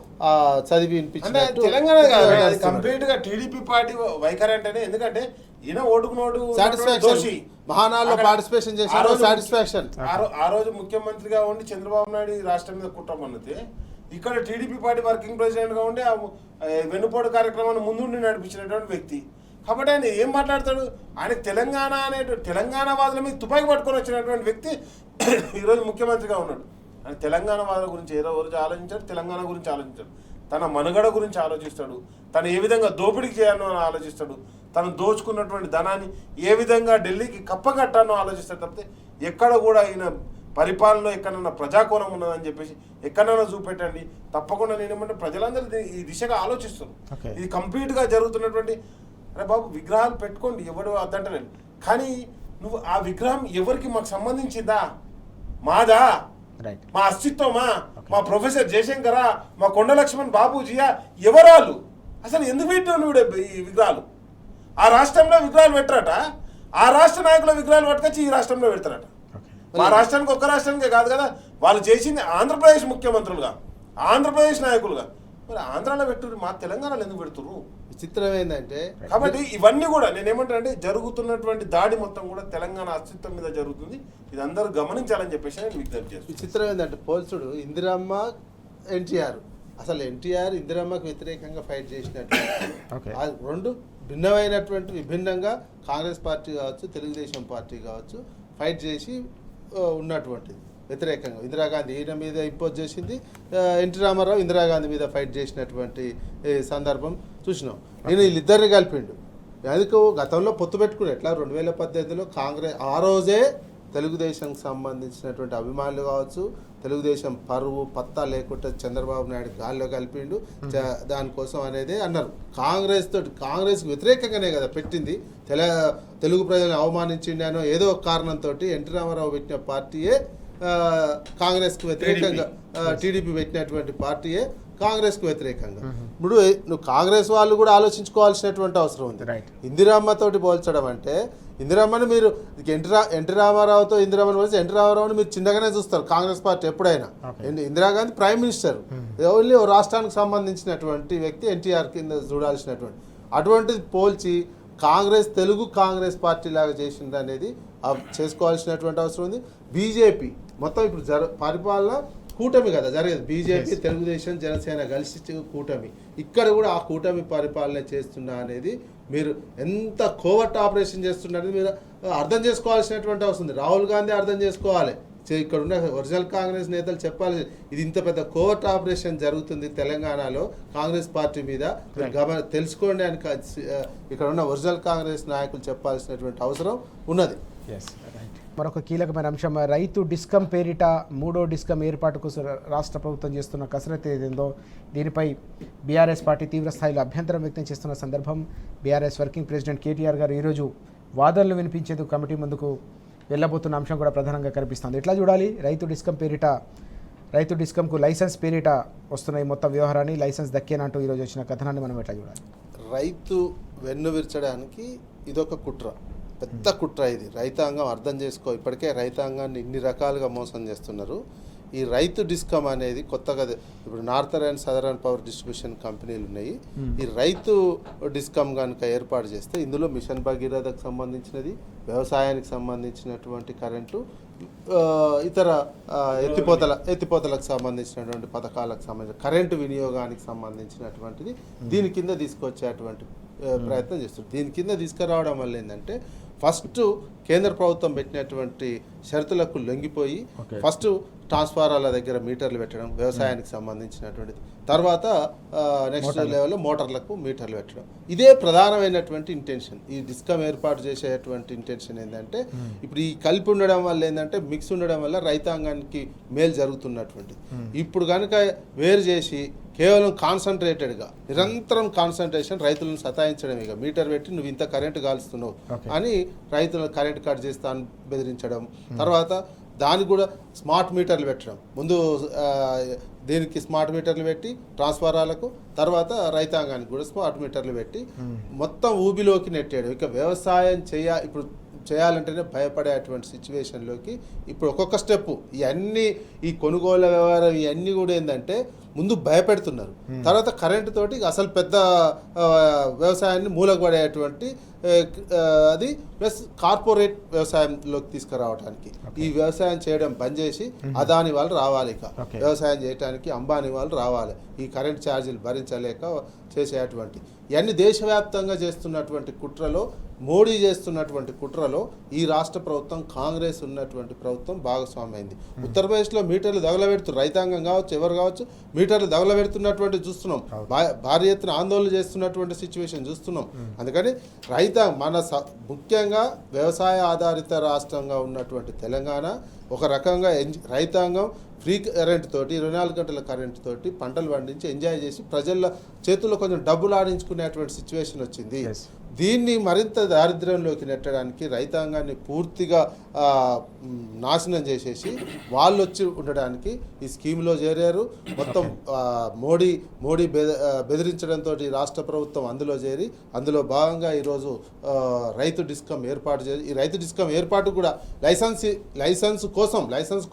చదివి వినిపించినట్టు. తెలంగాణ కంప్లీట్ గా టీడీపీ పార్టీ వైఖరి అంటేనే, ఎందుకంటే ఈయన ఓటుకు నోటు సాటిస్ఫాక్షన్, మహానాడులో పార్టిసిపేషన్ చేశారు సాటిస్ఫాక్షన్. ఆ రోజు ముఖ్యమంత్రిగా ఉండి చంద్రబాబు నాయుడు ఈ రాష్ట్రం మీద కుట్రమన్నది, ఇక్కడ టీడీపీ పార్టీ వర్కింగ్ ప్రెసిడెంట్ గా ఉండి వెన్నుపోటు కార్యక్రమాన్ని ముందుండి నడిపించినటువంటి వ్యక్తి. కాబట్టి ఆయన ఏం మాట్లాడతాడు? ఆయనకు తెలంగాణ వాదుల మీద తుపాకీ పట్టుకొని వచ్చినటువంటి వ్యక్తి ఈరోజు ముఖ్యమంత్రిగా ఉన్నాడు. ఆయన తెలంగాణ వాదుల గురించి ఏదో రోజు ఆలోచించాడు, తెలంగాణ గురించి ఆలోచించాడు, తన మనుగడ గురించి ఆలోచిస్తాడు, తను ఏ విధంగా దోపిడీకి చేయాలో ఆలోచిస్తాడు, తను దోచుకున్నటువంటి ధనాన్ని ఏ విధంగా ఢిల్లీకి కప్పగట్టానో ఆలోచిస్తాడు తప్పితే ఎక్కడ కూడా ఈయన పరిపాలనలో ఎక్కడన్నా ప్రజాకోణం ఉన్నదని చెప్పేసి ఎక్కడన్నా చూపెట్టండి. తప్పకుండా నేనేమంటే ప్రజలందరూ ఈ దిశగా ఆలోచిస్తున్నారు. Okay. ఇది కంప్లీట్గా జరుగుతున్నటువంటి అరే బాబు విగ్రహాలు పెట్టుకోండి ఎవరు అద్దంటలేదు, కానీ నువ్వు ఆ విగ్రహం ఎవరికి మాకు సంబంధించిందా, మాదా, రైట్ మా అస్తిత్వమా, మా ప్రొఫెసర్ జయశంకరా, మా కొండ లక్ష్మణ్ బాబూజీయా, ఎవరాలు, అసలు ఎందుకు పెట్టావు నువ్వు ఈ విగ్రహాలు? ఆ రాష్ట్రంలో విగ్రహాలు పెట్టరట, ఆ రాష్ట్ర నాయకుల విగ్రహాలు పట్టుకొచ్చి ఈ రాష్ట్రంలో పెడతారట. మా రాష్ట్రానికి ఒక్క రాష్ట్రానికే కాదు కదా, వాళ్ళు చేసింది ఆంధ్రప్రదేశ్ ముఖ్యమంత్రులుగా, ఆంధ్రప్రదేశ్ నాయకులుగా, మరి ఆంధ్రాలో పెట్టుర్రు, మా తెలంగాణలో ఎందుకు పెడుతుర్రు? విచిత్రం ఏంటంటే కాబట్టి ఇవన్నీ కూడా నేనేమంటానంటే జరుగుతున్నటువంటి దాడి మొత్తం కూడా తెలంగాణ అస్తిత్వం మీద జరుగుతుంది. ఇది అందరూ గమనించాలని చెప్పేసి నేను విజ్ఞప్తి చేస్తున్నాను. విచిత్రం ఏంటంటే పోల్చుడు ఇందిరమ్మ ఎన్టీఆర్, అసలు ఎన్టీఆర్ ఇందిరమ్మకు వ్యతిరేకంగా ఫైట్ చేసినట్టు ఓకే ఆ రెండు భిన్నమైనటువంటి విభిన్నంగా కాంగ్రెస్ పార్టీ కావచ్చు తెలుగుదేశం పార్టీ కావచ్చు ఫైట్ చేసి ఉన్నటువంటిది వ్యతిరేకంగా. ఇందిరాగాంధీ ఈయన మీద ఇంపోజ్ చేసింది, ఎన్టీ రామారావు ఇందిరాగాంధీ మీద ఫైట్ చేసినటువంటి సందర్భం చూసినాం. నేను వీళ్ళిద్దరిని కలిపిండు. అందుకు గతంలో పొత్తు పెట్టుకుని ఎట్లా 2018లో కాంగ్రెస్ ఆ రోజే తెలుగుదేశంకి సంబంధించినటువంటి అభిమానులు కావచ్చు, తెలుగుదేశం పరువు పత్తా లేకుండా చంద్రబాబు నాయుడు గాల్లో కలిపిండు. దానికోసం అనేది అన్నారు. కాంగ్రెస్కి వ్యతిరేకంగానే కదా పెట్టింది. తెలుగు ప్రజలను అవమానించిండానో ఏదో ఒక కారణంతో ఎన్టీ రామారావు పెట్టిన పార్టీయే కాంగ్రెస్కి వ్యతిరేకంగా, టీడీపీ పెట్టినటువంటి పార్టీయే కాంగ్రెస్కు వ్యతిరేకంగా. ఇప్పుడు నువ్వు కాంగ్రెస్ వాళ్ళు కూడా ఆలోచించుకోవాల్సినటువంటి అవసరం ఉంది. ఇందిరమ్మతోటి పోల్చడం అంటే, ఇందిరమ్మని మీరు ఎన్టీ రామారావుతో ఇందిరమ్మని పోల్చి ఎన్టీ రామారావుని మీరు చిన్నగానే చూస్తారు కాంగ్రెస్ పార్టీ ఎప్పుడైనా. ఇందిరాగాంధీ ప్రైమ్ మినిస్టర్, ఓన్లీ రాష్ట్రానికి సంబంధించినటువంటి వ్యక్తి, ఎన్టీఆర్ కింద చూడాల్సినటువంటి అటువంటిది పోల్చి తెలుగు కాంగ్రెస్ పార్టీ లాగా చేసింది అనేది చేసుకోవాల్సినటువంటి అవసరం ఉంది. బీజేపీ మొత్తం ఇప్పుడు పరిపాలన కూటమి కదా జరిగేది, బీజేపీ తెలుగుదేశం జనసేన కలిసి కూటమి. ఇక్కడ కూడా ఆ కూటమి పరిపాలన చేస్తున్నా అనేది మీరు ఎంత కోవర్ట్ ఆపరేషన్ చేస్తున్నారని మీరు అర్థం చేసుకోవాల్సినటువంటి అవసరం ఉంది. రాహుల్ గాంధీ అర్థం చేసుకోవాలి, ఇక్కడ ఉన్న ఒరిజినల్ కాంగ్రెస్ నేతలు చెప్పాలి, ఇది ఇంత పెద్ద కోవర్ట్ ఆపరేషన్ జరుగుతుంది తెలంగాణలో కాంగ్రెస్ పార్టీ మీద, తెలుసుకోండి అని ఇక్కడ ఉన్న ఒరిజినల్ కాంగ్రెస్ నాయకులు చెప్పాల్సినటువంటి అవసరం ఉన్నది. మరొక కీలకమైన అంశం, రైతు డిస్కమ్ పేరిట 3వ డిస్కమ్ ఏర్పాటుకు రాష్ట్ర ప్రభుత్వం చేస్తున్న కసరత్తు ఏదేందో దీనిపై బీఆర్ఎస్ పార్టీ తీవ్ర స్థాయిలో అభ్యంతరం వ్యక్తం చేస్తున్న సందర్భం బీఆర్ఎస్ వర్కింగ్ ప్రెసిడెంట్ కేటీఆర్ గారు ఈరోజు వాదనలు వినిపించేందుకు కమిటీ ముందుకు వెళ్ళబోతున్న అంశం కూడా ప్రధానంగా కనిపిస్తుంది. ఎట్లా చూడాలి? రైతు డిస్కమ్కు లైసెన్స్ పేరిట వస్తున్న ఈ మొత్తం వ్యవహారాన్ని, లైసెన్స్ దక్కేనంటూ ఈరోజు వచ్చిన కథనాన్ని మనం ఎట్లా చూడాలి? రైతు వెన్ను విరచడానికి ఇదొక కుట్ర, పెద్ద కుట్ర ఇది. రైతాంగం అర్థం చేసుకో, ఇప్పటికే రైతాంగాన్ని ఇన్ని రకాలుగా మోసం చేస్తున్నారు. ఈ రైతు డిస్కమ్ అనేది కొత్తగా ఇప్పుడు northern and southern power distribution కంపెనీలు ఉన్నాయి. ఈ రైతు డిస్కమ్ కనుక ఏర్పాటు చేస్తే ఇందులో మిషన్ భగీరథకు సంబంధించినది, వ్యవసాయానికి సంబంధించినటువంటి కరెంటు, ఇతర ఎత్తిపోతలకు సంబంధించినటువంటి పథకాలకు సంబంధించిన కరెంటు వినియోగానికి సంబంధించినటువంటిది దీని కింద తీసుకొచ్చేటువంటి ప్రయత్నం చేస్తుంది. దీని కింద తీసుకురావడం వల్ల ఏంటంటే ఫస్ట్ కేంద్ర ప్రభుత్వం పెట్టినటువంటి షరతులకు లొంగిపోయి ఫస్ట్ ట్రాన్స్ఫారాల దగ్గర మీటర్లు పెట్టడం వ్యవసాయానికి సంబంధించినటువంటిది, తర్వాత నెక్స్ట్ లెవెల్లో మోటార్లకు మీటర్లు పెట్టడం. ఇదే ప్రధానమైనటువంటి ఇంటెన్షన్. ఈ డిస్కమ్ ఏర్పాటు చేసేటువంటి ఇంటెన్షన్ ఏంటంటే ఇప్పుడు ఈ కలిపి ఉండడం వల్ల ఏంటంటే మిక్స్ ఉండడం వల్ల రైతాంగానికి మేలు జరుగుతున్నటువంటిది. ఇప్పుడు కనుక వేరు చేసి కేవలం కాన్సన్ట్రేటెడ్గా నిరంతరం కాన్సన్ట్రేషన్ రైతులను సతాయించడం, ఇక మీటర్ పెట్టి నువ్వు ఇంత కరెంటు కాలుస్తున్నావు అని రైతులను కరెంట్ కట్ చేస్తాను బెదిరించడం, తర్వాత దానికి కూడా స్మార్ట్ మీటర్లు పెట్టడం, ముందు దీనికి స్మార్ట్ మీటర్లు పెట్టి ట్రాన్స్ఫారాలకు, తర్వాత రైతాంగానికి కూడా స్మార్ట్ మీటర్లు పెట్టి మొత్తం ఊబిలోకి నెట్టాడు. ఇక వ్యవసాయం ఇప్పుడు చేయాలంటేనే భయపడేటువంటి సిచ్యువేషన్లోకి ఇప్పుడు ఒక్కొక్క స్టెప్ ఇవన్నీ ఈ కొనుగోలు వ్యవహారం ఇవన్నీ కూడా ఏంటంటే ముందు భయపెడుతున్నారు, తర్వాత కరెంటు తోటి అసలు పెద్ద వ్యవసాయాన్ని మూలపడేటువంటి అది ప్లస్ కార్పొరేట్ వ్యవసాయంలోకి తీసుకురావడానికి ఈ వ్యవసాయం చేయడం బంద్ చేసి అదాని వాళ్ళు రావాలి, ఇక వ్యవసాయం చేయడానికి అంబానీ వాళ్ళు రావాలి, ఈ కరెంట్ ఛార్జీలు భరించలేక చేసేటువంటి ఇవన్నీ దేశవ్యాప్తంగా చేస్తున్నటువంటి కుట్రలో, మోడీ చేస్తున్నటువంటి కుట్రలో ఈ రాష్ట్ర ప్రభుత్వం కాంగ్రెస్ ఉన్నటువంటి ప్రభుత్వం భాగస్వామి అయింది. ఉత్తరప్రదేశ్లో మీటర్లు తగలబెడుతూ రైతాంగం కావచ్చు ఎవరు కావచ్చు మీటర్లు దగలబెడుతున్నటువంటి చూస్తున్నాం, భారీ ఎత్తున ఆందోళన చేస్తున్నటువంటి సిచ్యువేషన్ చూస్తున్నాం. అందుకని ముఖ్యంగా వ్యవసాయ ఆధారిత రాష్ట్రంగా ఉన్నటువంటి తెలంగాణ ఒక రకంగా రైతాంగం ఫ్రీ కరెంట్ తోటి 24 గంటల కరెంట్ తోటి పంటలు పండించి ఎంజాయ్ చేసి ప్రజల చేతుల్లో కొంచెం డబ్బులు ఆడించుకునేటువంటి సిచ్యువేషన్ వచ్చింది. దీన్ని మరింత దారిద్ర్యంలోకి నెట్టడానికి రైతాంగాన్ని పూర్తిగా నాశనం చేసేసి వాళ్ళు వచ్చి ఉండడానికి ఈ స్కీమ్లో చేరారు. మొత్తం మోడీ బెదిరించడంతో రాష్ట్ర ప్రభుత్వం అందులో చేరి అందులో భాగంగా ఈరోజు రైతు డిస్కమ్ ఏర్పాటు చేసి ఈ రైతు డిస్కమ్ ఏర్పాటు కూడా లైసెన్స్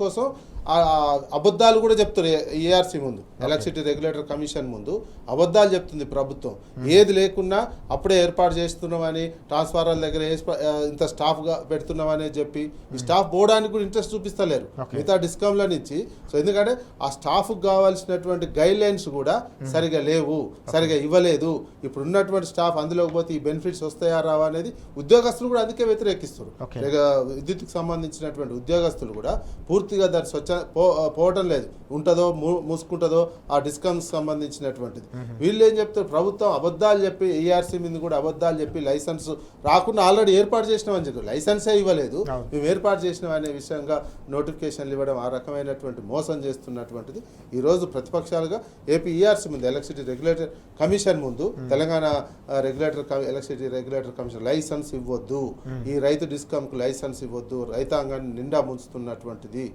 కోసం అబద్ధాలు కూడా చెప్తారు. ఏఆర్సీ ముందు, ఎలక్ట్రిసిటీ రెగ్యులేటర్ కమిషన్ ముందు అబద్ధాలు చెప్తుంది ప్రభుత్వం. ఏది లేకున్నా అప్పుడే ఏర్పాటు చేస్తున్నామని, ట్రాన్స్ఫార్మర్ల దగ్గర ఇంత స్టాఫ్గా పెడుతున్నామని చెప్పి ఈ స్టాఫ్ పోవడానికి కూడా ఇంట్రెస్ట్ చూపిస్తలేరు మిగతా డిస్కమ్ల నుంచి. సో ఎందుకంటే ఆ స్టాఫ్కి కావాల్సినటువంటి గైడ్ లైన్స్ కూడా సరిగా లేవు, సరిగా ఇవ్వలేదు. ఇప్పుడు ఉన్నటువంటి స్టాఫ్ అందులోకి పోతే ఈ బెనిఫిట్స్ వస్తాయా రావా అనేది ఉద్యోగస్తులు కూడా అందుకే వ్యతిరేకిస్తారు. విద్యుత్కి సంబంధించినటువంటి ఉద్యోగస్తులు కూడా పూర్తిగా దాని పోవటం లేదు, ఉంటుందో మూసుకుంటుందో ఆ డిస్కమ్స్ సంబంధించినటువంటిది. వీళ్ళు ఏం చెప్తారు, ప్రభుత్వం అబద్ధాలు చెప్పి ఏఆర్సీ మీద కూడా అబద్ధాలు చెప్పి లైసెన్స్ రాకుండా ఆల్రెడీ ఏర్పాటు చేసినామని చెప్పి లైసెన్సే ఇవ్వలేదు, మేము ఏర్పాటు చేసినాం అనే విషయంగా నోటిఫికేషన్లు ఇవ్వడం ఆ రకమైనటువంటి మోసం చేస్తున్నటువంటిది. ఈరోజు ప్రతిపక్షాలుగా ఏపీ ఈఆర్సీ ముందు, ఎలక్ట్రిసిటీ రెగ్యులేటర్ కమిషన్ ముందు, Telangana electricity regulator commission licence ఇవ్వద్దు, ఈ రైతు డిస్కమ్కు లైసెన్స్ ఇవ్వద్దు, రైతాంగాన్ని నిండా ముంచుతున్నటువంటిది.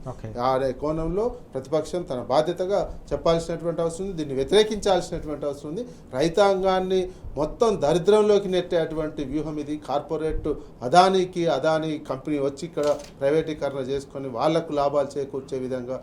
కోణంలో ప్రతిపక్షం తన బాధ్యతగా చెప్పాల్సినటువంటి అవసరం ఉంది, దీన్ని వ్యతిరేకించాల్సినటువంటి అవసరం ఉంది. రైతాంగాన్ని మొత్తం దరిద్రంలోకి నెట్టేటువంటి వ్యూహం ఇది. కార్పొరేట్ అదానీ కంపెనీ వచ్చి ఇక్కడ ప్రైవేటీకరణ చేసుకొని వాళ్లకు లాభాలు చేకూర్చే విధంగా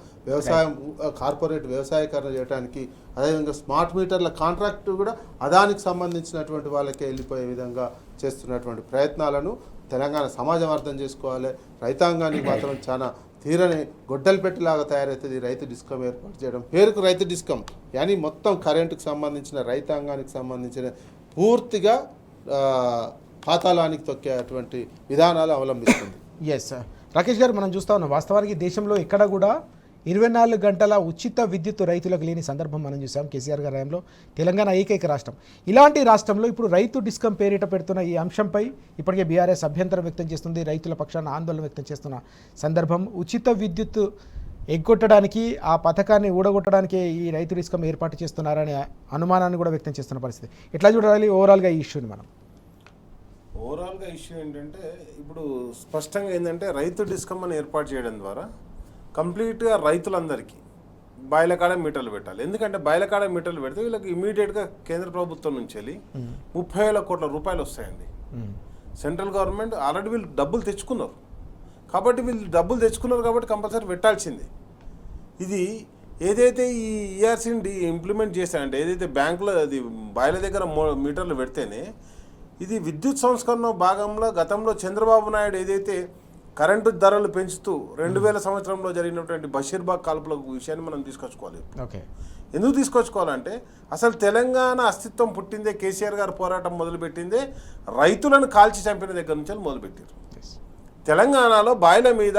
కార్పొరేట్ వ్యవసాయీకరణ చేయడానికి, అదేవిధంగా స్మార్ట్ మీటర్ల కాంట్రాక్ట్ కూడా అదానికి సంబంధించినటువంటి వాళ్ళకే వెళ్ళిపోయే విధంగా చేస్తున్నటువంటి ప్రయత్నాలను తెలంగాణ సమాజం అర్థం చేసుకోవాలి. రైతాంగానికి మాత్రం చాలా తీరని గొడ్డలు పెట్టేలాగా తయారవుతుంది రైతు డిస్కమ్ ఏర్పాటు చేయడం. పేరుకు రైతు డిస్కమ్ కానీ మొత్తం కరెంటుకు సంబంధించిన, రైతాంగానికి సంబంధించిన పూర్తిగా పాతాళానికి తొక్కేటువంటి విధానాలు అవలంబిస్తుంది. ఎస్ రాకేష్ గారు, మనం చూస్తా ఉన్నాం వాస్తవానికి దేశంలో ఎక్కడ కూడా 24 గంటల ఉచిత విద్యుత్ రైతులకు లేని సందర్భం మనం చూసాం. కేసీఆర్ గారి హయాంలో తెలంగాణ ఏకైక రాష్ట్రం. ఇలాంటి రాష్ట్రంలో ఇప్పుడు రైతు డిస్కమ్ పేరిట పెడుతున్న ఈ అంశంపై ఇప్పటికే బీఆర్ఎస్ అభ్యంతరం వ్యక్తం చేస్తుంది, రైతుల పక్షాన ఆందోళన వ్యక్తం చేస్తున్న సందర్భం. ఉచిత విద్యుత్ ఎగ్గొట్టడానికి, ఆ పథకాన్ని ఊడగొట్టడానికి ఈ రైతు డిస్కమ్ ఏర్పాటు చేస్తున్నారనే అనుమానాన్ని కూడా వ్యక్తం చేస్తున్న పరిస్థితి. ఎట్లా చూడాలి ఓవరాల్గా ఈ ఇష్యూని మనం? ఓవరాల్గా ఇష్యూ ఏంటంటే ఇప్పుడు స్పష్టంగా ఏంటంటే రైతు డిస్కమ్ అని ఏర్పాటు చేయడం ద్వారా కంప్లీట్గా రైతులందరికీ బాయిలకాడ మీటర్లు పెట్టాలి. ఎందుకంటే బాయిలకాడ మీటర్లు పెడితే వీళ్ళకి ఇమీడియట్గా కేంద్ర ప్రభుత్వం నుంచి వెళ్ళి 30,000 కోట్ల రూపాయలు వస్తాయండి. సెంట్రల్ గవర్నమెంట్ ఆల్రెడీ వీళ్ళు డబ్బులు తెచ్చుకున్నారు కాబట్టి కంపల్సరీ పెట్టాల్సిందే. ఇది ఏదైతే ఈ ఈఆర్సీని ఇంప్లిమెంట్ చేశారంటే, ఏదైతే బ్యాంకులో అది బాయిల దగ్గర మీటర్లు పెడితేనే ఇది విద్యుత్ సంస్కరణ భాగంలో గతంలో చంద్రబాబు నాయుడు ఏదైతే కరెంటు ధరలు పెంచుతూ 2000 సంవత్సరంలో జరిగినటువంటి బషీర్బాగ్ కాల్పుల విషయాన్ని మనం తీసుకొచ్చుకోవాలి. ఎందుకు తీసుకొచ్చుకోవాలంటే అసలు తెలంగాణ అస్తిత్వం పుట్టిందే, కేసీఆర్ గారు పోరాటం మొదలుపెట్టిందే రైతులను కాల్చి చంపిన దగ్గర నుంచి మొదలుపెట్టారు. తెలంగాణలో బాయిల మీద,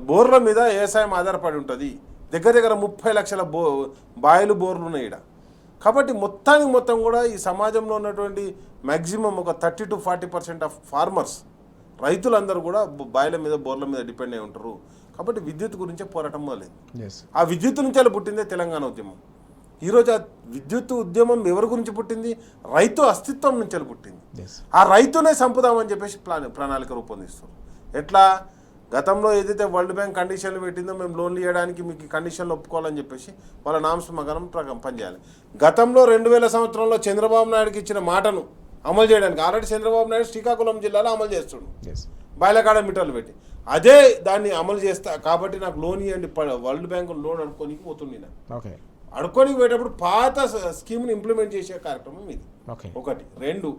బోర్ల మీద వ్యవసాయం ఆధారపడి ఉంటుంది. దగ్గర 30 లక్షల బాయిలు బోర్లు ఉన్నాయి ఇక్కడ. కాబట్టి మొత్తం కూడా ఈ సమాజంలో ఉన్నటువంటి మ్యాక్సిమం ఒక 30 to 40% ఆఫ్ ఫార్మర్స్, రైతులందరూ కూడా బాయిల మీద, బోర్ల మీద డిపెండ్ అయి ఉంటారు. కాబట్టి విద్యుత్ గురించే పోరాటం మొదలైంది. ఆ విద్యుత్ నుంచి అలా పుట్టిందే తెలంగాణ ఉద్యమం. ఈరోజు ఆ విద్యుత్ ఉద్యమం ఎవరి గురించి పుట్టింది? రైతు అస్తిత్వం నుంచి అలా పుట్టింది. ఆ రైతునే చంపుదామని చెప్పేసి ప్రణాళిక రూపొందిస్తారు. ఎట్లా? గతంలో ఏదైతే వరల్డ్ బ్యాంక్ కండిషన్లు పెట్టిందో, మేము లోన్లు ఇవ్వడానికి మీకు కండిషన్లు ఒప్పుకోవాలని చెప్పేసి వాళ్ళ నామస్మగనం పనిచేయాలి. గతంలో 2000 సంవత్సరంలో చంద్రబాబు నాయుడుకి ఇచ్చిన మాటను అమలు చేయడానికి ఆల్రెడీ చంద్రబాబు నాయుడు శ్రీకాకుళం జిల్లాలో అమలు చేస్తుడు, బాయిలకాడ మీటర్లు పెట్టి. అదే దాన్ని అమలు చేస్తా కాబట్టి నాకు లోన్ ఇవ్వండి, వరల్డ్ బ్యాంకు లోన్ అడుక్కోనికి పోతుంది. అడుక్కోనికి పోయేటప్పుడు పాత స్కీమ్ని ఇంప్లిమెంట్ చేసే కార్యక్రమం ఇది ఒకటి. 2,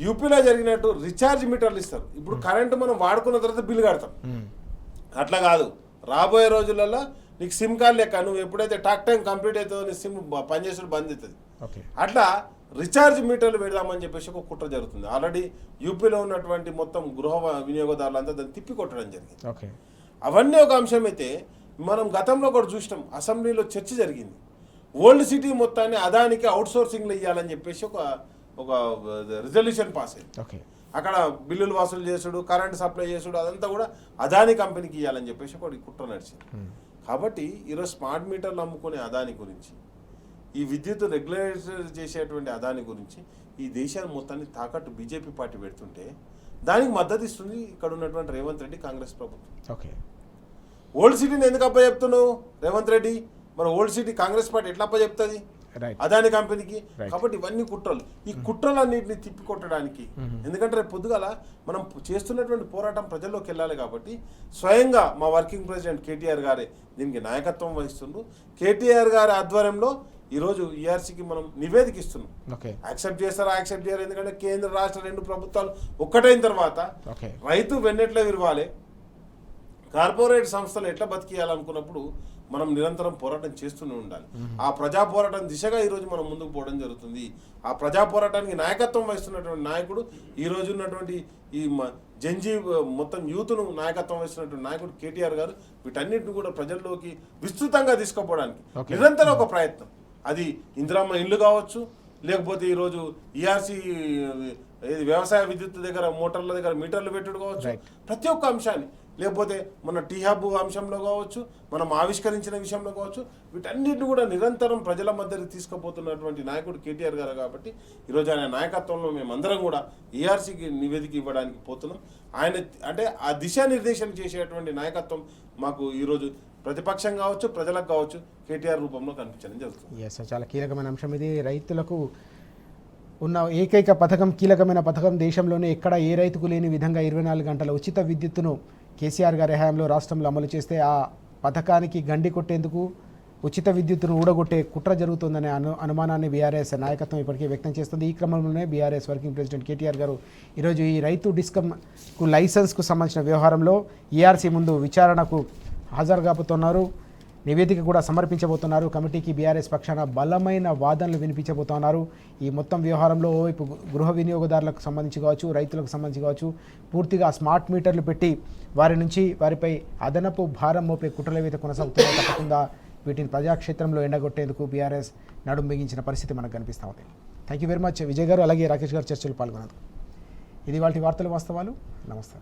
యూపీలో జరిగినట్టు రీఛార్జ్ మీటర్లు ఇస్తారు. ఇప్పుడు కరెంటు మనం వాడుకున్న తర్వాత బిల్లు కడతాం. అట్లా కాదు, రాబోయే రోజులలో నీకు సిమ్ కార్డు లెక్క, నువ్వు ఎప్పుడైతే టాక్ టైం కంప్లీట్ అవుతుందో నీ సిమ్ పనిచేసుడు బంద్ అవుతుంది. అట్లా రీఛార్జ్ మీటర్లు పెడదామని చెప్పేసి ఒక కుట్ర జరుగుతుంది. ఆల్రెడీ యూపీలో ఉన్నటువంటి మొత్తం గృహ వినియోగదారులంతా దాన్ని తిప్పి కొట్టడం జరిగింది. అవన్నీ ఒక అంశం అయితే, మనం గతంలో కూడా చూసినాం, అసెంబ్లీలో చర్చ జరిగింది. ఓల్డ్ సిటీ మొత్తాన్ని అదానికి అవుట్సోర్సింగ్లో ఇవ్వాలని చెప్పేసి ఒక రిజల్యూషన్ పాస్ అయింది. ఓకే, అక్కడ బిల్లులు వసూలు చేసుడు, కరెంట్ సప్లై చేసుడు, అదంతా కూడా అదాని కంపెనీకి ఇవ్వాలని చెప్పేసి ఒకటి కుట్ర నడిచింది. కాబట్టి ఈరోజు స్మార్ట్ మీటర్లు అమ్ముకునే అదాని గురించి, ఈ విద్యుత్ రెగ్యులేట్ చేసేటువంటి అదాని గురించి ఈ దేశాన్ని మొత్తాన్ని తాకట్టు బీజేపీ పార్టీ పెడుతుంటే దానికి మద్దతు ఇస్తుంది ఇక్కడ ఉన్నటువంటి రేవంత్ రెడ్డి కాంగ్రెస్ ప్రభుత్వం. ఓకే, ఓల్డ్ సిటీని ఎందుకు అప్పచెప్తున్నావు రేవంత్ రెడ్డి? మరి ఓల్డ్ సిటీ కాంగ్రెస్ పార్టీ ఎట్లా అప్పచెప్తుంది రైట్. అదాని కంపెనీకి? Right. కాబట్టి ఇవన్నీ కుట్రలు, ఈ కుట్రలన్నింటినీ తిప్పికొట్టడానికి, ఎందుకంటే రేపు పొద్దుగాల మనం చేస్తున్నటువంటి పోరాటం ప్రజల్లోకి వెళ్ళాలి. కాబట్టి స్వయంగా మా వర్కింగ్ ప్రెసిడెంట్ కేటీఆర్ గారే దీనికి నాయకత్వం వహిస్తుండ్రు. కేటీఆర్ గారి ఆధ్వర్యంలో ఈరోజు ఈఆర్సీకి మనం నివేదిక ఇస్తున్నాం. ఓకే, యాక్సెప్ట్ చేస్తారా, యాక్సెప్ట్ చేయరు? ఎందుకంటే కేంద్ర రాష్ట్ర రెండు ప్రభుత్వాలు ఒక్కటైన తర్వాత ఓకే, రైతు వెన్నెట్లా విరవాలి, కార్పొరేట్ సంస్థలు ఎట్లా బతికేయాలనుకున్నప్పుడు మనం నిరంతరం పోరాటం చేస్తూనే ఉండాలి. ఆ ప్రజా పోరాటం దిశగా ఈరోజు మనం ముందుకు పోవడం జరుగుతుంది. ఆ ప్రజా పోరాటానికి నాయకత్వం వహిస్తున్నటువంటి నాయకుడు ఈరోజు ఉన్నటువంటి ఈ జంజీ మొత్తం యూత్ను నాయకత్వం వహిస్తున్నటువంటి నాయకుడు కేటీఆర్ గారు. వీటన్నిటిని కూడా ప్రజల్లోకి విస్తృతంగా తీసుకుపోవడానికి నిరంతరం ఒక ప్రయత్నం. అది ఇందిరమ్మ ఇల్లు కావచ్చు, లేకపోతే ఈరోజు ఈఆర్సీ వ్యవసాయ విద్యుత్ దగ్గర మోటార్ల దగ్గర మీటర్లు పెట్టుడు కావచ్చు, ప్రతి ఒక్క అంశాన్ని, లేకపోతే మన టీ హబ్ అంశంలో కావచ్చు, మనం ఆవిష్కరించిన విషయంలో కావచ్చు, వీటన్నిటిని కూడా నిరంతరం ప్రజల మధ్యకి తీసుకుపోతున్నటువంటి నాయకుడు కేటీఆర్ గారు. కాబట్టి ఈరోజు ఆయన నాయకత్వంలో మేమందరం కూడా ఈఆర్సీకి నివేదిక ఇవ్వడానికి పోతున్నాం. ఆయన అంటే ఆ దిశానిర్దేశం చేసేటువంటి నాయకత్వం మాకు ఈరోజు ప్రతిపక్షం కావచ్చు, ప్రజలకు కావచ్చు, కేటీఆర్ రూపంలో కనిపించడం జరుగుతుంది. ఎస్, చాలా కీలకమైన అంశం ఇది. రైతులకు ఉన్న ఏకైక పథకం, కీలకమైన పథకం, దేశంలోనే ఎక్కడ ఏ రైతుకు లేని విధంగా 24 గంటల ఉచిత విద్యుత్తును కేసీఆర్ గారి హయాంలో రాష్ట్రంలో అమలు చేస్తే ఆ పథకానికి గండి కొట్టేందుకు ఉచిత విద్యుత్తును ఊడగొట్టే కుట్ర జరుగుతుందనే అనుమానాన్ని బీఆర్ఎస్ నాయకత్వం ఇప్పటికే వ్యక్తం చేస్తుంది. ఈ క్రమంలోనే బీఆర్ఎస్ వర్కింగ్ ప్రెసిడెంట్ కేటీఆర్ గారు ఈరోజు ఈ రైతు డిస్కమ్కు లైసెన్స్కు సంబంధించిన వ్యవహారంలో ఈఆర్సీ ముందు విచారణకు హాజరు కాబోతున్నారు. నివేదిక కూడా సమర్పించబోతున్నారు. కమిటీకి బీఆర్ఎస్ పక్షాన బలమైన వాదనలు వినిపించబోతున్నారు. ఈ మొత్తం వ్యవహారంలో ఓవైపు గృహ వినియోగదారులకు సంబంధించి కావచ్చు, రైతులకు సంబంధించి కావచ్చు, పూర్తిగా స్మార్ట్ మీటర్లు పెట్టి వారిపై అదనపు భారం మోపే కుట్రలైతే కొనసాగుతున్నాయి. తప్పకుండా వీటిని ప్రజాక్షేత్రంలో ఎండగొట్టేందుకు బీఆర్ఎస్ నడుం బిగించిన పరిస్థితి మనకు కనిపిస్తూ ఉంది. Thank you very much Vijay గారు, అలాగే రాకేష్ గారు చర్చలు పాల్గొన్నారు. ఇది వాటి వార్తలు వాస్తవాలు. నమస్తే.